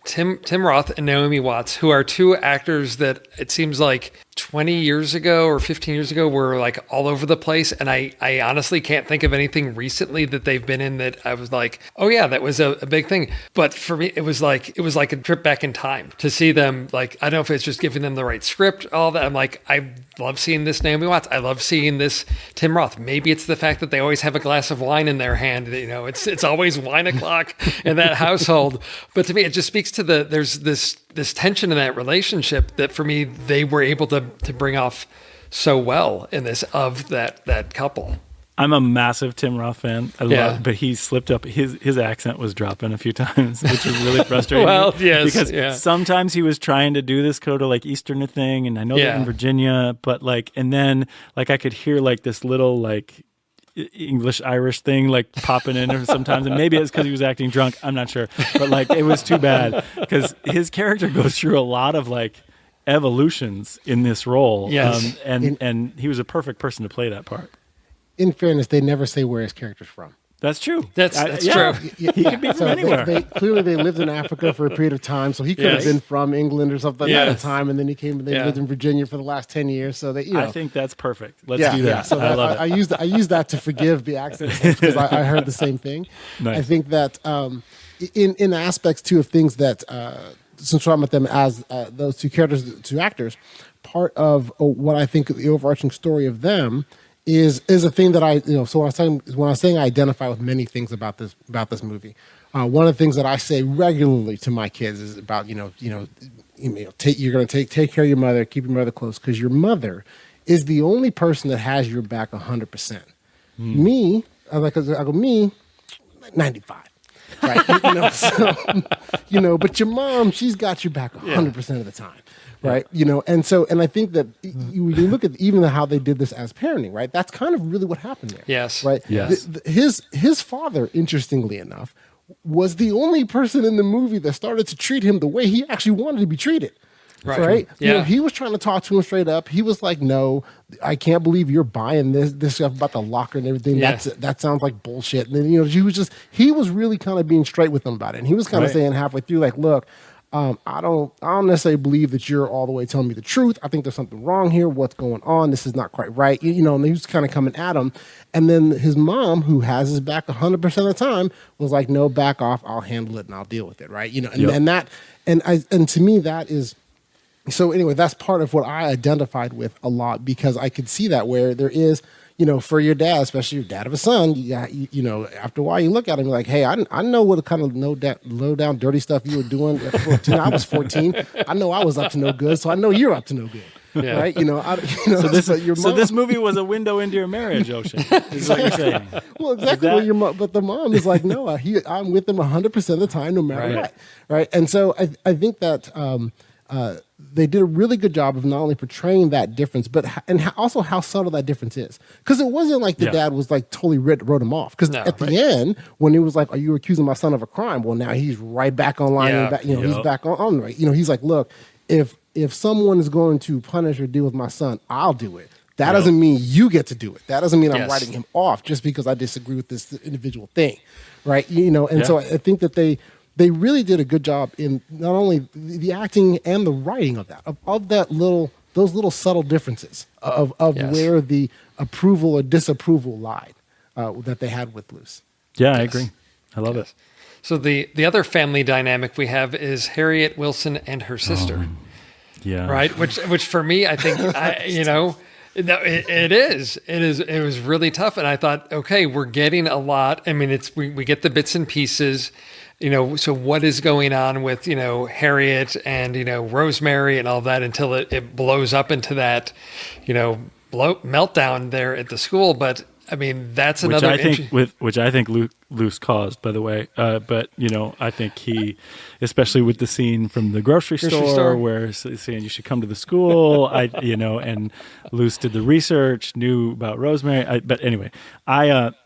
Tim Roth and Naomi Watts, who are two actors that it seems like 20 years ago or 15 years ago were like all over the place. And I honestly can't think of anything recently that they've been in that I was like, oh yeah, that was a big thing. But for me, it was like a trip back in time to see them. Like, I don't know if it's just giving them the right script, all that. I'm like, I love seeing this Naomi Watts. I love seeing this Tim Roth. Maybe it's the fact that they always have a glass of wine in their hand. It's always wine o'clock in that household. But to me, it just speaks to there's this tension in that relationship that for me, they were able to bring off so well in this of that couple. I'm a massive Tim Roth fan. I love, but he slipped up. His accent was dropping a few times, which was really frustrating. Well, yes, because sometimes he was trying to do this kind of like Easterner thing, and I know they're in Virginia, but and then I could hear this little English Irish thing popping in sometimes, and maybe it's because he was acting drunk. I'm not sure, but it was too bad because his character goes through a lot of evolutions in this role. Yes, and he was a perfect person to play that part. In fairness, they never say where his character's from. That's true. That's true. He could be from anywhere. Clearly, they lived in Africa for a period of time, so he could have been from England or something at the time, and then he came and they lived in Virginia for the last 10 years. So I think that's perfect. Let's do that. So I love it. I use that to forgive the accent because I heard the same thing. Nice. I think that in aspects too of things that since we're talking about them as those two characters, two actors, part of what I think the overarching story of them is a thing that so when I was saying I identify with many things about this movie. One of the things that I say regularly to my kids is about you're going to take care of your mother, keep your mother close, because your mother is the only person that has your back 100%. Me, I go me, 95. Right, but your mom, she's got your back 100% of the time. Right. And I think that when you look at even how they did this as parenting, right, that's kind of really what happened there. Yes. Right. Yes. His father, interestingly enough, was the only person in the movie that started to treat him the way he actually wanted to be treated. Right. Yeah. He was trying to talk to him straight up. He was like, no, I can't believe you're buying this stuff about the locker and everything. Yeah. That sounds like bullshit. And then, he was really kind of being straight with him about it. And he was kind of saying halfway through, look, I don't necessarily believe that you're all the way telling me the truth. I think there's something wrong here. What's going on? This is not quite right. And he was kind of coming at him. And then his mom, who has his back 100% of the time, was like, no, back off. I'll handle it and I'll deal with it. Right. And to me, that is, so anyway, that's part of what I identified with a lot, because I could see that where there is, for your dad, especially your dad of a son, after a while you look at him, you're like, hey, I know what kind of low down, dirty stuff you were doing at 14. I was 14. I know I was up to no good, so I know you're up to no good. Yeah. Right? So this movie was a window into your marriage, Ocean, is what you're saying. Well, exactly. But the mom is like, no, I'm with him 100% of the time, no matter what. Right? And so I think that they did a really good job of not only portraying that difference, but also how subtle that difference is. Because it wasn't like the dad was totally wrote him off. Because at the end, when he was like, "Are you accusing my son of a crime?" Well, now he's right back online. And he's back on right. He's like, "Look, if someone is going to punish or deal with my son, I'll do it. That doesn't mean you get to do it. That doesn't mean I'm writing him off just because I disagree with this individual thing, right? So I think that they really did a good job in not only the acting and the writing of that, of those little subtle differences of where the approval or disapproval lied that they had with Luce. Yeah, I agree. I love it. So the other family dynamic we have is Harriet Wilson and her sister. Yeah. Right. Which for me, I think, it was really tough. And I thought, okay, we're getting a lot. I mean, we get the bits and pieces. So what is going on with, Harriet and, Rosemary and all that until it blows up into that, meltdown there at the school. But I mean, that's which another I think which I think Luce caused, by the way. But I think he, especially with the scene from the grocery store where he's saying you should come to the school. And Luce did the research, knew about Rosemary. But anyway,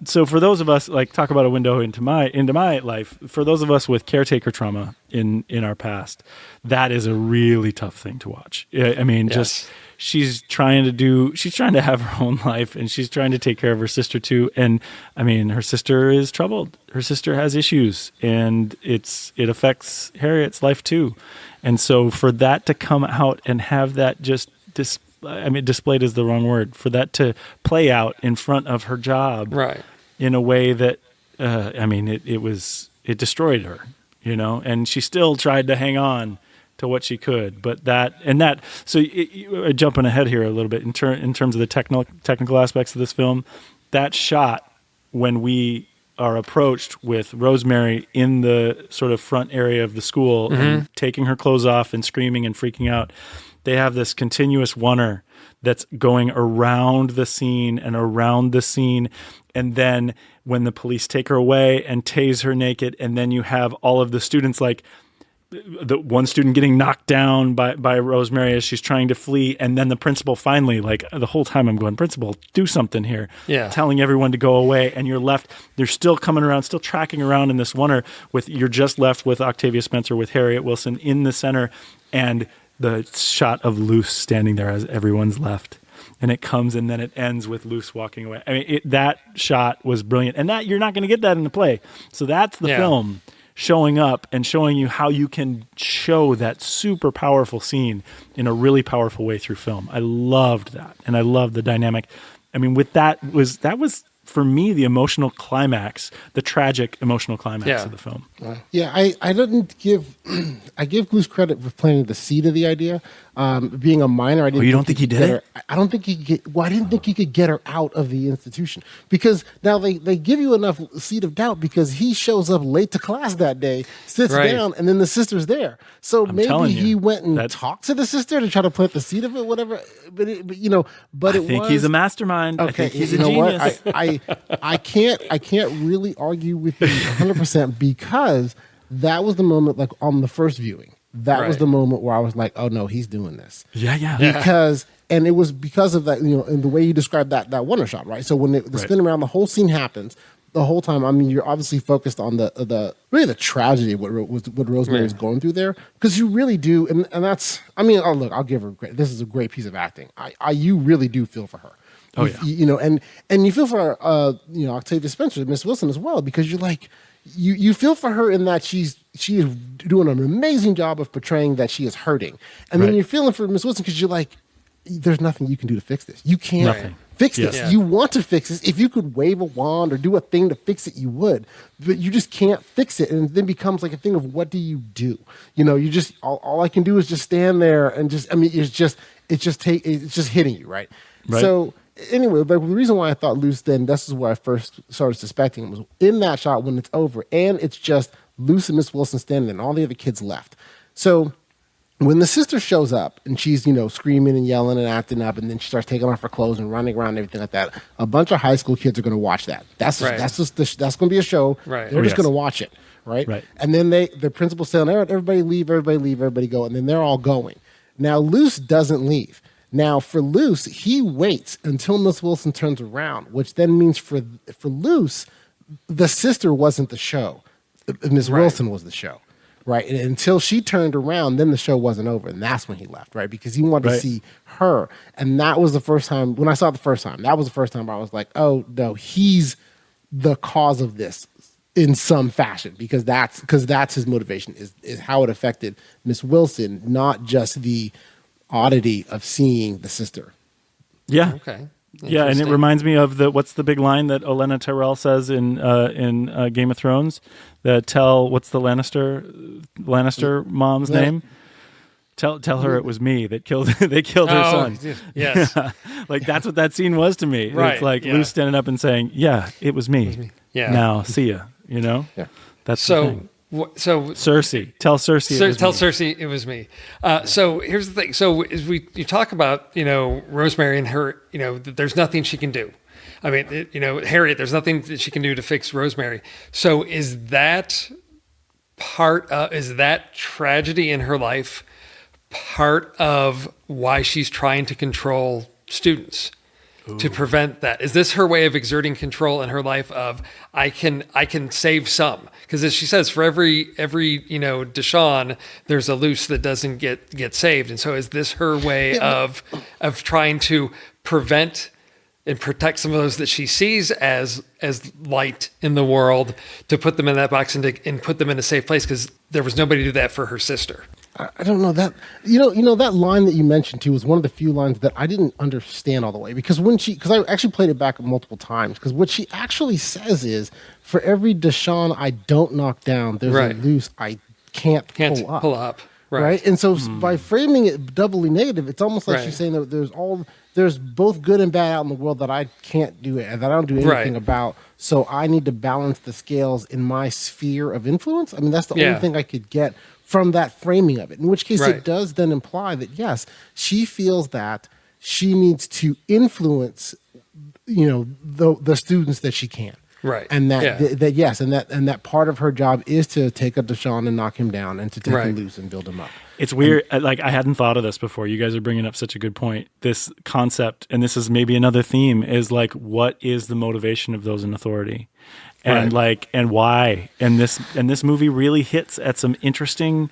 so for those of us, like, talk about a window into my life. For those of us with caretaker trauma in our past, that is a really tough thing to watch. I mean, just. She's trying to have her own life, and she's trying to take care of her sister too. And I mean, her sister is troubled. Her sister has issues, and it affects Harriet's life too. And so for that to come out and have that displayed is the wrong word, for that to play out in front of her job, right, in a way that, it destroyed her, and she still tried to hang on to what she could, but jumping ahead here a little bit in terms of the technical aspects of this film, that shot when we are approached with Rosemary in the sort of front area of the school, and taking her clothes off and screaming and freaking out, they have this continuous oneer that's going around the scene and around the scene, and then when the police take her away and tase her naked, and then you have all of the students, like the one student getting knocked down by Rosemary as she's trying to flee, and then the principal finally, like, the whole time I'm going, principal, do something here, telling everyone to go away, and you're still coming around, still tracking around in this oneer you're just left with Octavia Spencer, with Harriet Wilson in the center, and the shot of Luce standing there as everyone's left, and it comes and then it ends with Luce walking away. I mean, that shot was brilliant, and that you're not going to get that in the play. So that's the film showing up and showing you how you can show that super powerful scene in a really powerful way through film. I loved that, and I loved the dynamic. I mean, that was for me the emotional climax, the tragic emotional climax of the film. Yeah, I give Luce credit for planting the seed of the idea. Being a minor, I didn't. You don't think he did it? I don't think he could. Well, I didn't think he could get her out of the institution, because now they give you enough seed of doubt, because he shows up late to class that day, sits down, and then the sister's there. So maybe he went and talked to the sister to try to plant the seed of it, whatever. But I think he's a mastermind. Okay, I think he's a genius. I can't really argue with you 100%, because that was the moment, like on the first viewing. That was the moment where I was like, oh no, he's doing this. Yeah. And it was because of that, and the way you described that wonder shot, right? So when the spin around, the whole scene happens, the whole time, I mean, you're obviously focused on the tragedy of what Rosemary is going through there, because you really do, and that's, I mean, look, I'll give her credit. This is a great piece of acting. You really do feel for her. Oh yeah. And you feel for Octavia Spencer, Miss Wilson as well, because you're like, you feel for her in that she is doing an amazing job of portraying that she is hurting, and then you're feeling for Miss Wilson because you're like, there's nothing you can do to fix this. You can't fix this. Yeah. You want to fix this. If you could wave a wand or do a thing to fix it, you would, but you just can't fix it, and it then becomes like a thing of, what do? You just all I can do is just stand there and just, I mean, it's just hitting you, right? So anyway, but the reason why I thought Luce, then this is where I first started suspecting him, was in that shot when it's over and it's just Luce and Miss Wilson standing there and all the other kids left. So when the sister shows up and she's, screaming and yelling and acting up, and then she starts taking off her clothes and running around and everything like that, a bunch of high school kids are going to watch that. That's going to be a show. Right. They're just going to watch it. Right. And then the principal's saying, everybody leave, everybody go. And then they're all going. Now, Luce doesn't leave. Now, for Luce, he waits until Miss Wilson turns around, which then means for Luce, the sister wasn't the show. Miss Wilson was the show, right? And until she turned around, then the show wasn't over, and that's when he left, right? Because he wanted to see her, and that was the first time, when I saw it the first time, that was the first time I was like, oh, no, he's the cause of this in some fashion, because that's his motivation, is how it affected Miss Wilson, not just the oddity of seeing the sister. Yeah. Okay. Yeah, and it reminds me of what's the big line that Olenna Tyrell says in Game of Thrones? What's the Lannister mom's name? Tell her it was me that killed her son. Yes. Like, that's what that scene was to me. Right. It's like Luce standing up and saying, "Yeah, it was me. Yeah. Now see ya." Yeah. That's the thing. So Cersei, tell Cersei. Cersei, it was me. So here's the thing. So as you talk about, Rosemary and her, that there's nothing she can do. I mean, Harriet, there's nothing that she can do to fix Rosemary. So is that is that tragedy in her life part of why she's trying to control students? To prevent that? Is this her way of exerting control in her life of I can save some? Because as she says, for every Deshawn, there's a Luce that doesn't get saved. And so is this her way of trying to prevent and protect some of those that she sees as light in the world, to put them in that box and put them in a safe place, because there was nobody to do that for her sister? I don't know that, that line that you mentioned too was one of the few lines that I didn't understand all the way, because I actually played it back multiple times, because what she actually says is, for every Deshawn I don't knock down, there's a Luce I can't pull up. Right. And so by framing it doubly negative, it's almost like she's saying that there's both good and bad out in the world that I can't do it and that I don't do anything about. So I need to balance the scales in my sphere of influence. I mean, that's the only thing I could get from that framing of it, in which case it does then imply that, yes, she feels that she needs to influence, the students that she can. Right. And that part of her job is to take a Deshawn and knock him down, and to take him loose and build him up. It's weird. Like, I hadn't thought of this before. You guys are bringing up such a good point. This concept, and this is maybe another theme, is like, what is the motivation of those in authority? And and why? And this movie really hits at some interesting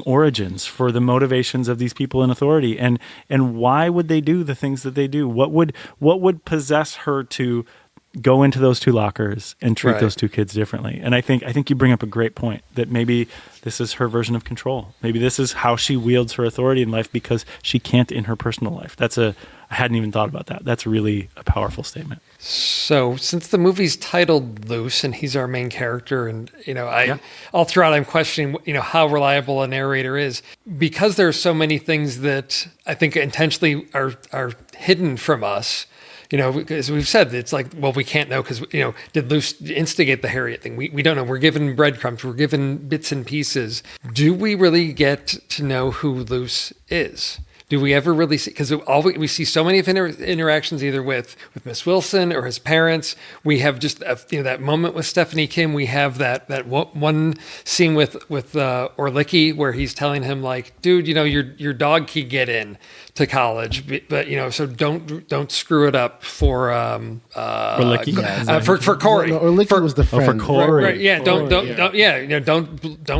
origins for the motivations of these people in authority, and why would they do the things that they do? What would possess her to go into those two lockers and treat those two kids differently? And I think you bring up a great point, that maybe this is her version of control. Maybe this is how she wields her authority in life, because she can't in her personal life. I hadn't even thought about that. That's really a powerful statement. So since the movie's titled Luce and he's our main character, and all throughout I'm questioning how reliable a narrator is, because there's so many things that I think intentionally are hidden from us. As we've said, it's like, well, we can't know, because, did Luce instigate the Harriet thing? We don't know. We're given breadcrumbs. We're given bits and pieces. Do we really get to know who Luce is? Do we ever really see? Because we see so many of interactions either with Miss Wilson or his parents. We have just that moment with Stephanie Kim. We have that one scene with Orlicki, where he's telling him, like, dude, your dog can get in to college, but so don't screw it up for Orlicki, for Corey. No, Orlicki was the friend. For Corey. Right, yeah, don't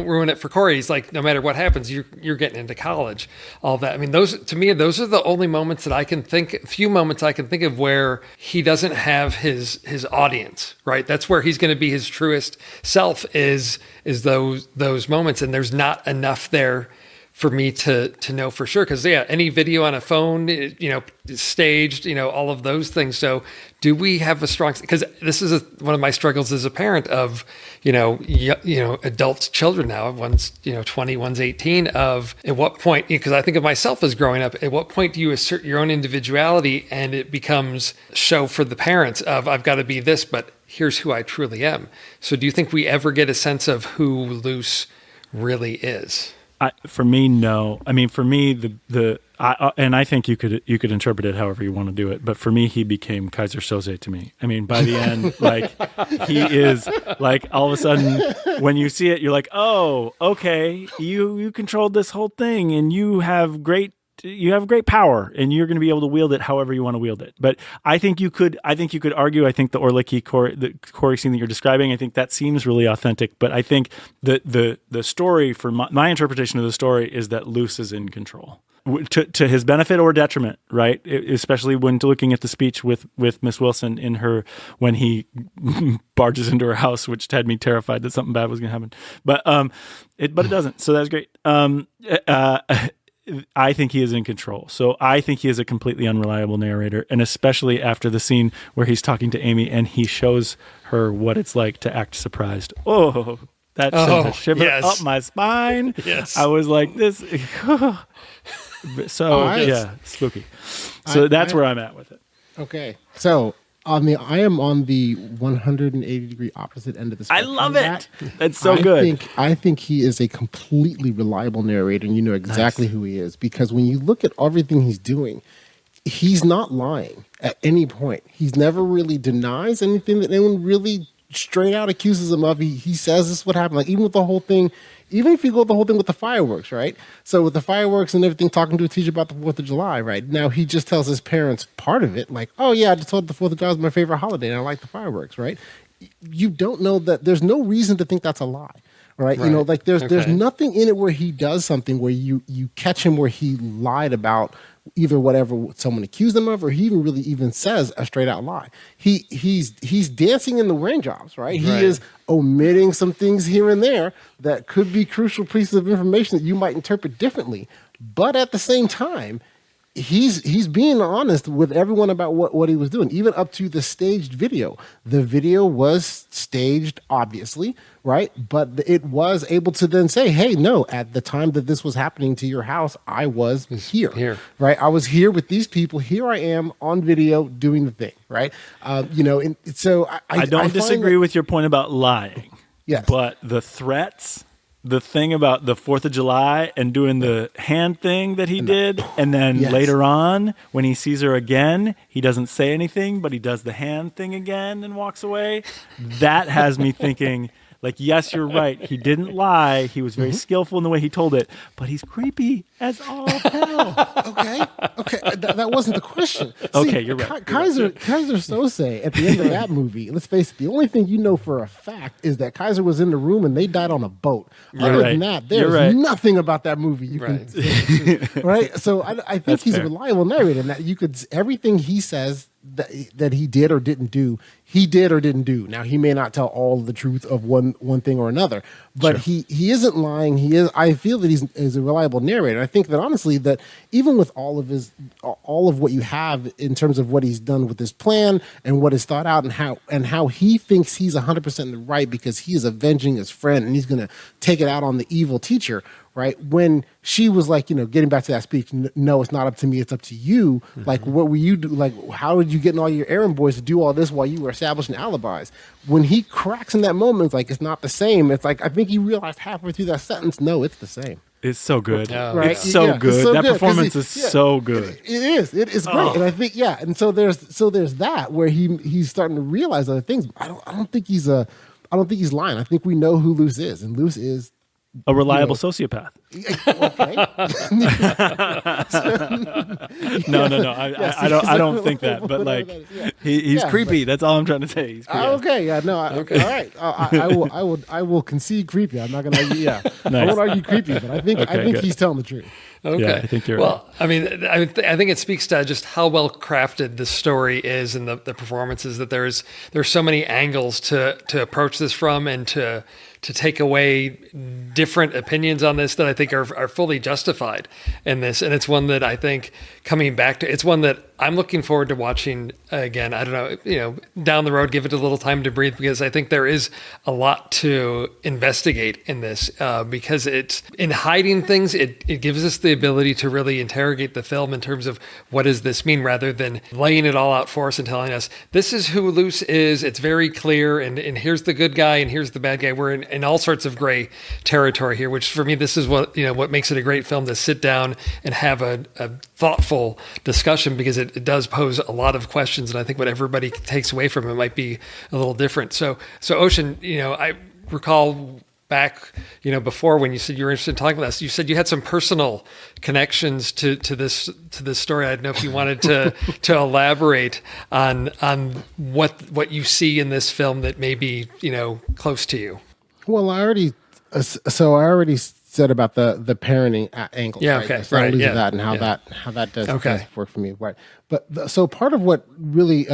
ruin it for Corey. He's like, no matter what happens, you're getting into college. All that. I mean, those are the only moments that I can think. Few moments I can think of where he doesn't have his audience. Right, that's where he's going to be his truest self. Is those moments, and there's not enough there for me to know for sure, because any video on a phone, staged, all of those things. So do we have a strong? Because this is one of my struggles as a parent of adult children now. One's 20, one's 18. Of at what point? Because I think of myself as growing up. At what point do you assert your own individuality, and it becomes show for the parents of I've got to be this, but here's who I truly am. So do you think we ever get a sense of who Luce really is? For me, no. I mean, for me, and I think you could interpret it however you want to do it. But for me, he became Kaiser Soze to me. I mean, by the end, like, he is like, all of a sudden, when you see it, you're like, oh, okay, you controlled this whole thing, and you have great power, and you're going to be able to wield it however you want to wield it. But I think you could argue, I think the Orlicki Corey scene that you're describing, I think that seems really authentic. But I think the story, for my interpretation of the story, is that Luce is in control. To his benefit or detriment, right? Especially when looking at the speech with Miss Wilson when he barges into her house, which had me terrified that something bad was going to happen. But it doesn't. So that's great. I think he is in control. So I think he is a completely unreliable narrator, and especially after the scene where he's talking to Amy and he shows her what it's like to act surprised. Oh, that sent a shiver up my spine. Yes. I was like, this. Spooky. So that's where I'm at with it. Okay. So I am on the 180-degree opposite end of the spectrum. I love it. It's so good. I think he is a completely reliable narrator, and you know exactly who he is, because when you look at everything he's doing, he's not lying at any point. He's never really denies anything that anyone really straight out accuses him of. He says this would happen. Like even with the whole thing, even if you go the whole thing with the fireworks, right? So with the fireworks and everything, talking to a teacher about the 4th of July, right? Now he just tells his parents part of it, like, oh yeah, I just told the 4th of July is my favorite holiday and I like the fireworks, right? You don't know that. There's no reason to think that's a lie. Right? You know, like there's nothing in it where he does something where you catch him where he lied about either whatever someone accused him of, or he even says a straight out lie. He's dancing in the raindrops, right? He is omitting some things here and there that could be crucial pieces of information that you might interpret differently. But at the same time, he's being honest with everyone about what he was doing, even up to the staged video. The video was staged, obviously, right? But it was able to then say, hey, no, at the time that this was happening to your house, I was here, right? I was here with these people. Here I am on video doing the thing, right? You know, and so I don't disagree with your point about lying. Yes. But the threats, the thing about the 4th of July and doing the hand thing that he did, and then later on when he sees her again, he doesn't say anything, but he does the hand thing again and walks away. That has me thinking, like, yes, you're right. He didn't lie. He was very skillful in the way he told it, but he's creepy as all hell. Okay. That wasn't the question. Okay, you're right. Kaiser Sose at the end of that movie, let's face it, the only thing you know for a fact is that Kaiser was in the room and they died on a boat. Other than that, there's nothing about that movie you can say. Right? So I think he's a reliable narrator, and that you could, everything he says that he did or didn't do, he did or didn't do. Now, he may not tell all of the truth of one thing or another, but he isn't lying. I feel that he's a reliable narrator. I think that honestly, that even with all of what you have in terms of what he's done with his plan and what is thought out, and how he thinks he's 100% in the right because he is avenging his friend and he's going to take it out on the evil teacher. Right? When she was like, you know, getting back to that speech, no, it's not up to me, it's up to you. Like, what were you do? Like, how did you get all your errand boys to do all this while you were establishing alibis? When he cracks in that moment, it's like, it's not the same. It's like, I think he realized halfway through that sentence, no, it's the same. It's so good. Right? It's so good. It's so that good, performance is so good. It is. It is great. And I think, and so there's that where he's starting to realize other things. I don't think he's lying. I think we know who Luce is, and Luce is a reliable sociopath. Okay. No. I don't think that. But like, he's creepy. That's all I'm trying to say. He's creepy. Okay. Yeah. No. Okay. All right. I will concede creepy. I'm not going to argue. Yeah. Nice. I won't argue creepy, but I think he's telling the truth. Okay. Yeah, I think you're right. Well, I mean, I think it speaks to just how well crafted the story is and the performances, that there's so many angles to approach this from, and to take away different opinions on this that I think are fully justified in this. And it's one that I think, coming back to, it's one that I'm looking forward to watching again. I don't know, you know, down the road, give it a little time to breathe, because I think there is a lot to investigate in this, because it's in hiding things. It gives us the ability to really interrogate the film in terms of what does this mean, rather than laying it all out for us and telling us this is who Luce is. It's very clear, and here's the good guy and here's the bad guy. We're in all sorts of gray territory here, which for me, this is what makes it a great film, to sit down and have a thoughtful discussion, because it does pose a lot of questions, and I think what everybody takes away from it might be a little different. So Ocean, you know, I recall back, you know, before when you said you were interested in talking about this, you said you had some personal connections to this story. I don't know if you wanted to elaborate on what you see in this film that may be, you know, close to you. Well, I already said about the parenting angle. Yeah. Right? Okay. So Right. Yeah. That and how that does work for me. Right. But so part of what really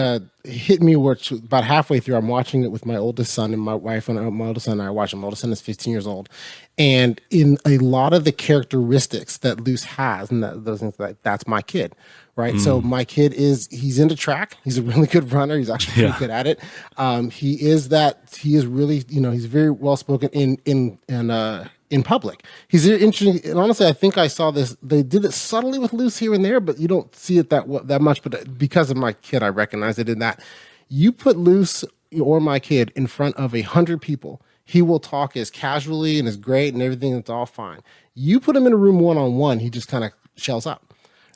hit me, which about halfway through, I'm watching it with my oldest son, and my wife and my oldest son and I are watching. My oldest son is 15 years old, and in a lot of the characteristics that Luce has, and those things, that's my kid. Right. So my kid he's into track. He's a really good runner. He's actually pretty good at it. He is really, you know, he's very well spoken in public. He's very interesting. And honestly, I think I saw this. They did it subtly with Luce here and there, but you don't see it that much. But because of my kid, I recognize it in that you put Luce or my kid in front of 100 people, he will talk as casually and as great and everything. It's all fine. You put him in a room one-on-one, he just kind of shells up.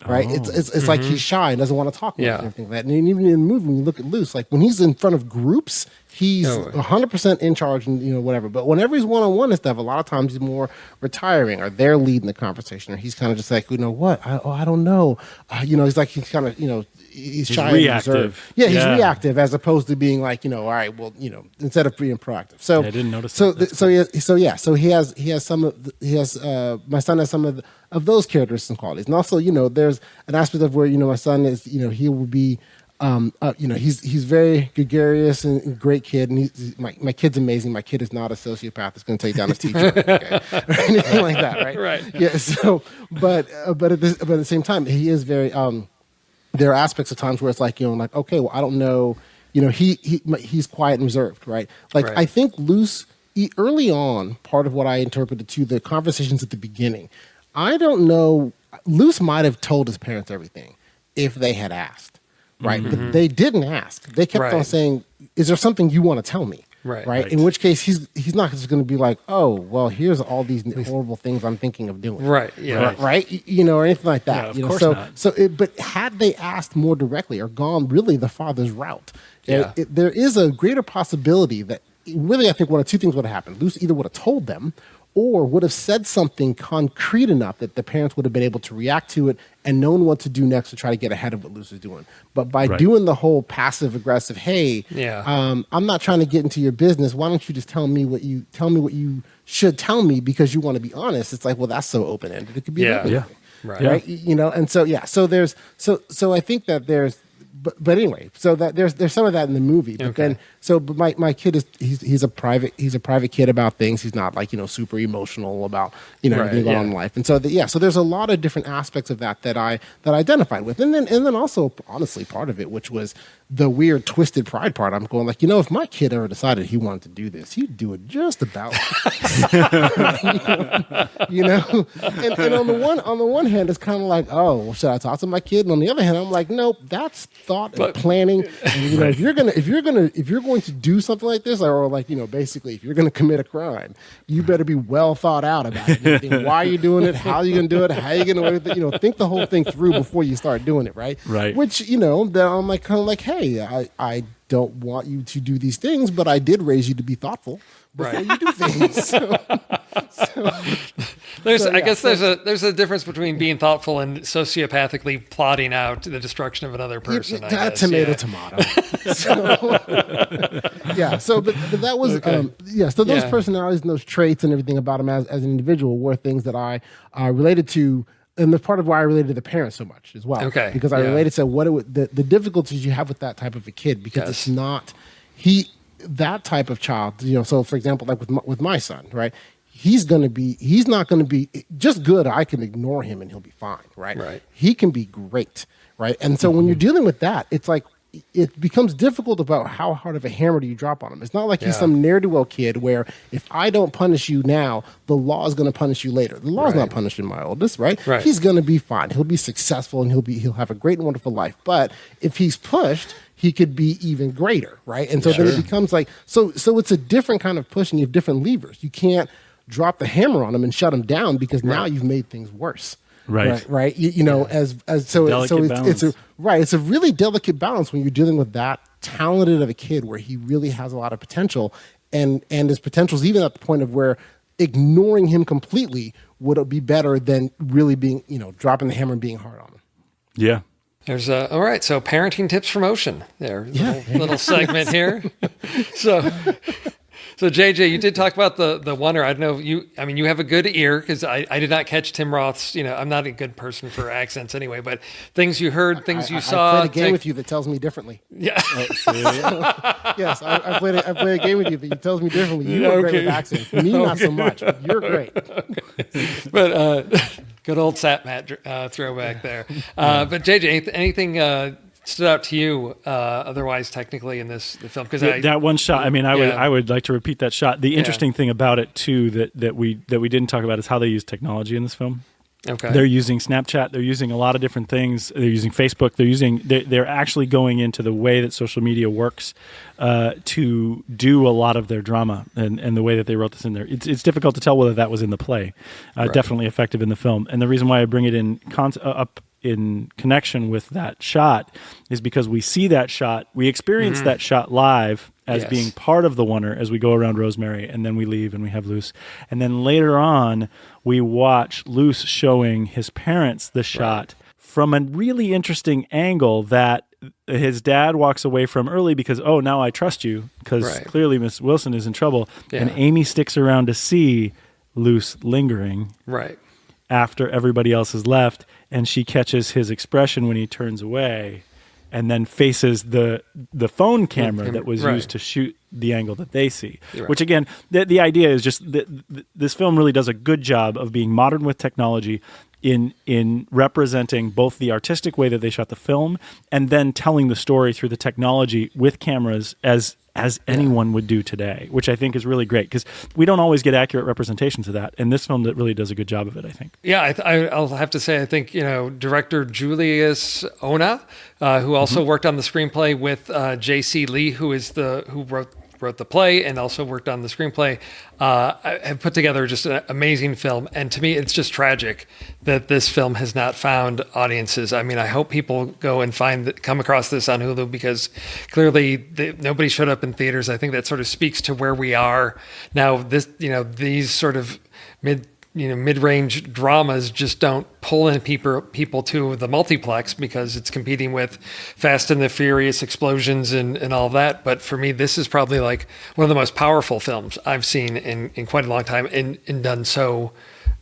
right? It's like he's shy and doesn't want to talk about anything like that. And even in the movie, when you look at Luce, like when he's in front of groups, he's 100% in charge and whatever. But whenever he's one-on-one and stuff, a lot of times he's more retiring, or they're leading the conversation, or he's kind of just like, I don't know. He's like, he's kind of, he's shy reactive. And reserved. Yeah, he's reactive as opposed to being like, all right, well, instead of being proactive. So I didn't notice. So my son has some of those characteristics and qualities, and also there's an aspect of where my son is he will be. He's very gregarious and a great kid, and my kid's amazing. My kid is not a sociopath that's going to take down his teacher, okay? Or anything like that, right? Right. Yeah. So, but at the same time, he is very. There are aspects of times where it's like okay, well, I don't know. He's quiet and reserved, right? Like I think Luce early on, part of what I interpreted to the conversations at the beginning. I don't know. Luce might have told his parents everything if they had asked. Right, but they didn't ask. They kept on saying, "Is there something you want to tell me?" Right. In which case, he's not just going to be like, "Oh, well, here's all these horrible things I'm thinking of doing." Right. Yeah. Right. Or anything like that. Yeah, of course not. But had they asked more directly or gone really the father's route, Yeah. there is a greater possibility that really, I think one of two things would have happened. Luce either would have told them, or would have said something concrete enough that the parents would have been able to react to it and known what to do next to try to get ahead of what Luce is doing. But by doing the whole passive aggressive, hey, I'm not trying to get into your business. Why don't you just tell me what you should tell me because you want to be honest? It's like, well, that's so open ended. It could be right. And so there's so I think that there's. But anyway, so that there's some of that in the movie. But then, but my kid is he's a private kid about things. He's not like super emotional about everything going on in life. And so so there's a lot of different aspects of that I identified with. And then also honestly part of it, which was the weird twisted pride part. I'm going like, if my kid ever decided he wanted to do this, he'd do it just about. And on the one hand, it's kind of like, oh, well, should I talk to my kid? And on the other hand, I'm like, nope, that's thought and planning. And if you're going to do something like this, or like basically if you're going to commit a crime, you better be well thought out about it. Why are you doing it? How are you going to do it? How are you going to do it? Think the whole thing through before you start doing it, right? Right. Which that I'm like kind of like, hey, I don't want you to do these things, but I did raise you to be thoughtful before you do things. I guess there's a difference between being thoughtful and sociopathically plotting out the destruction of another person. Tomato. So, but that was So those personalities and those traits and everything about him as an individual were things that I related to. And that's part of why I related to the parents so much as well. Okay. Because I related to the difficulties you have with that type of a kid, because it's not that type of child. So for example, like with my son, right? He's not going to be just good. I can ignore him and he'll be fine, right? Right. He can be great, right? And so when you're dealing with that, it's like it becomes difficult about how hard of a hammer do you drop on him. It's not like he's some ne'er-do-well kid where if I don't punish you now, the law is going to punish you later. The law is not punishing my oldest, right? He's going to be fine. He'll be successful and he'll have a great and wonderful life. But if he's pushed, he could be even greater, right? And so then it becomes like so it's a different kind of push, and you have different levers. You can't drop the hammer on him and shut him down because now you've made things worse. Right. It's a really delicate balance when you're dealing with that talented of a kid where he really has a lot of potential, and his potential is even at the point of where ignoring him completely would be better than really being, dropping the hammer and being hard on him. Yeah. There's all right. So parenting tips from Ocean there. Little segment here. So JJ, you did talk about the wonder. I don't know if you have a good ear, because I did not catch Tim Roth's, I'm not a good person for accents anyway, but things you heard, things you saw. I played a game with you that tells me differently. Yeah. Yes, I played a game with you that tells me differently. You are great with accents. Me, not so much, but you're great. But good old Sat Matt throwback there. But JJ, anything stood out to you otherwise technically in the film? Because that one shot, I would like to repeat that shot. The interesting thing about it too that we didn't talk about is how they use technology in this film. Okay. They're using Snapchat. They're using a lot of different things. They're using Facebook. They're actually going into the way that social media works to do a lot of their drama and the way that they wrote this in there. It's difficult to tell whether that was in the play. Definitely effective in the film. And the reason why I bring it in up in connection with that shot is because we see that shot, we experience that shot live as being part of the wonder as we go around Rosemary, and then we leave and we have Luce. And then later on, we watch Luce showing his parents the shot from a really interesting angle that his dad walks away from early because, oh, now I trust you, because clearly Miss Wilson is in trouble. And Amy sticks around to see Luce lingering after everybody else has left, and she catches his expression when he turns away and then faces the phone camera that was used to shoot the angle that they see. Which, again, the idea is just that this film really does a good job of being modern with technology in representing both the artistic way that they shot the film and then telling the story through the technology with cameras as anyone would do today, which I think is really great because we don't always get accurate representations of that. And this film that really does a good job of it, I think. Yeah, I'll have to say, I think, director Julius Onah, who also worked on the screenplay with J.C. Lee, who wrote the play and also worked on the screenplay, have put together just an amazing film. And to me, it's just tragic that this film has not found audiences. I mean, I hope people go and come across this on Hulu, because clearly nobody showed up in theaters. I think that sort of speaks to where we are now. These sort of mid-range dramas just don't pull in people to the multiplex because it's competing with Fast and the Furious explosions and all of that. But for me, this is probably like one of the most powerful films I've seen in quite a long time, and done so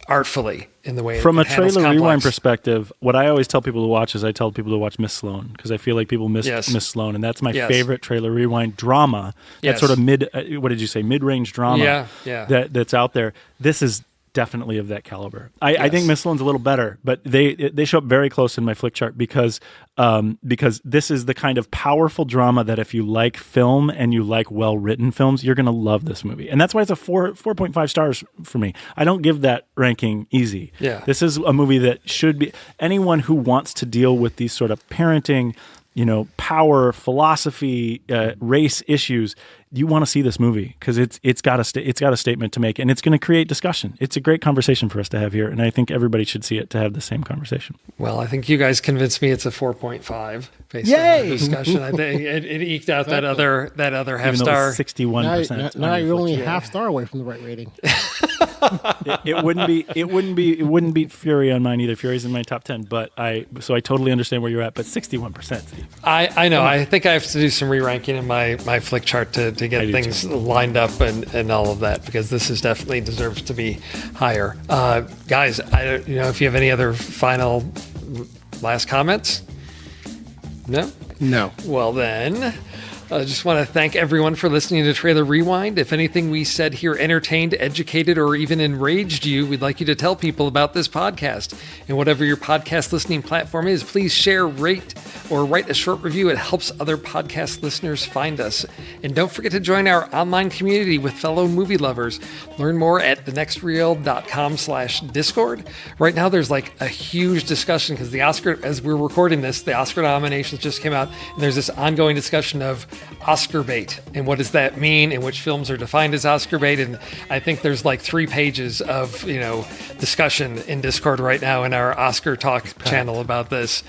artfully in the way from it a trailer complex. rewind perspective. What I always tell people to watch is I tell people to watch Miss Sloane, because I feel like people miss Miss Sloane, and that's my favorite trailer rewind drama. That sort of mid-range drama that's out there. This is definitely of that caliber. I think Miss Sloane's a little better, but they show up very close in my flick chart because this is the kind of powerful drama that if you like film and you like well-written films, you're going to love this movie. And that's why it's a 4.5 stars for me. I don't give that ranking easy. Yeah. This is a movie that should be, anyone who wants to deal with these sort of parenting, power, philosophy, race issues, you want to see this movie because it's got a statement to make, and it's going to create discussion. It's a great conversation for us to have here, and I think everybody should see it to have the same conversation. Well, I think you guys convinced me it's a 4.5 based on the discussion. I think it eked out that other half star. 61%. Now you're only a half star away from the right rating. It wouldn't beat Fury on mine either. Fury's in my top 10, but I totally understand where you're at. But 61%, Steve. I know. I think I have to do some re-ranking in my flick chart to get things lined up and all of that, because this is definitely deserves to be higher. Guys, if you have any other final last comments? No. Well then, I just want to thank everyone for listening to Trailer Rewind. If anything we said here entertained, educated, or even enraged you, we'd like you to tell people about this podcast. And whatever your podcast listening platform is, please share, rate, or write a short review. It helps other podcast listeners find us. And don't forget to join our online community with fellow movie lovers. Learn more at thenextreel.com/Discord. Right now, there's like a huge discussion because the Oscar, as we're recording this, the Oscar nominations just came out, and there's this ongoing discussion of Oscar bait and what does that mean and which films are defined as Oscar bait. And I think there's like 3 pages of discussion in Discord right now in our Oscar Talk channel about this.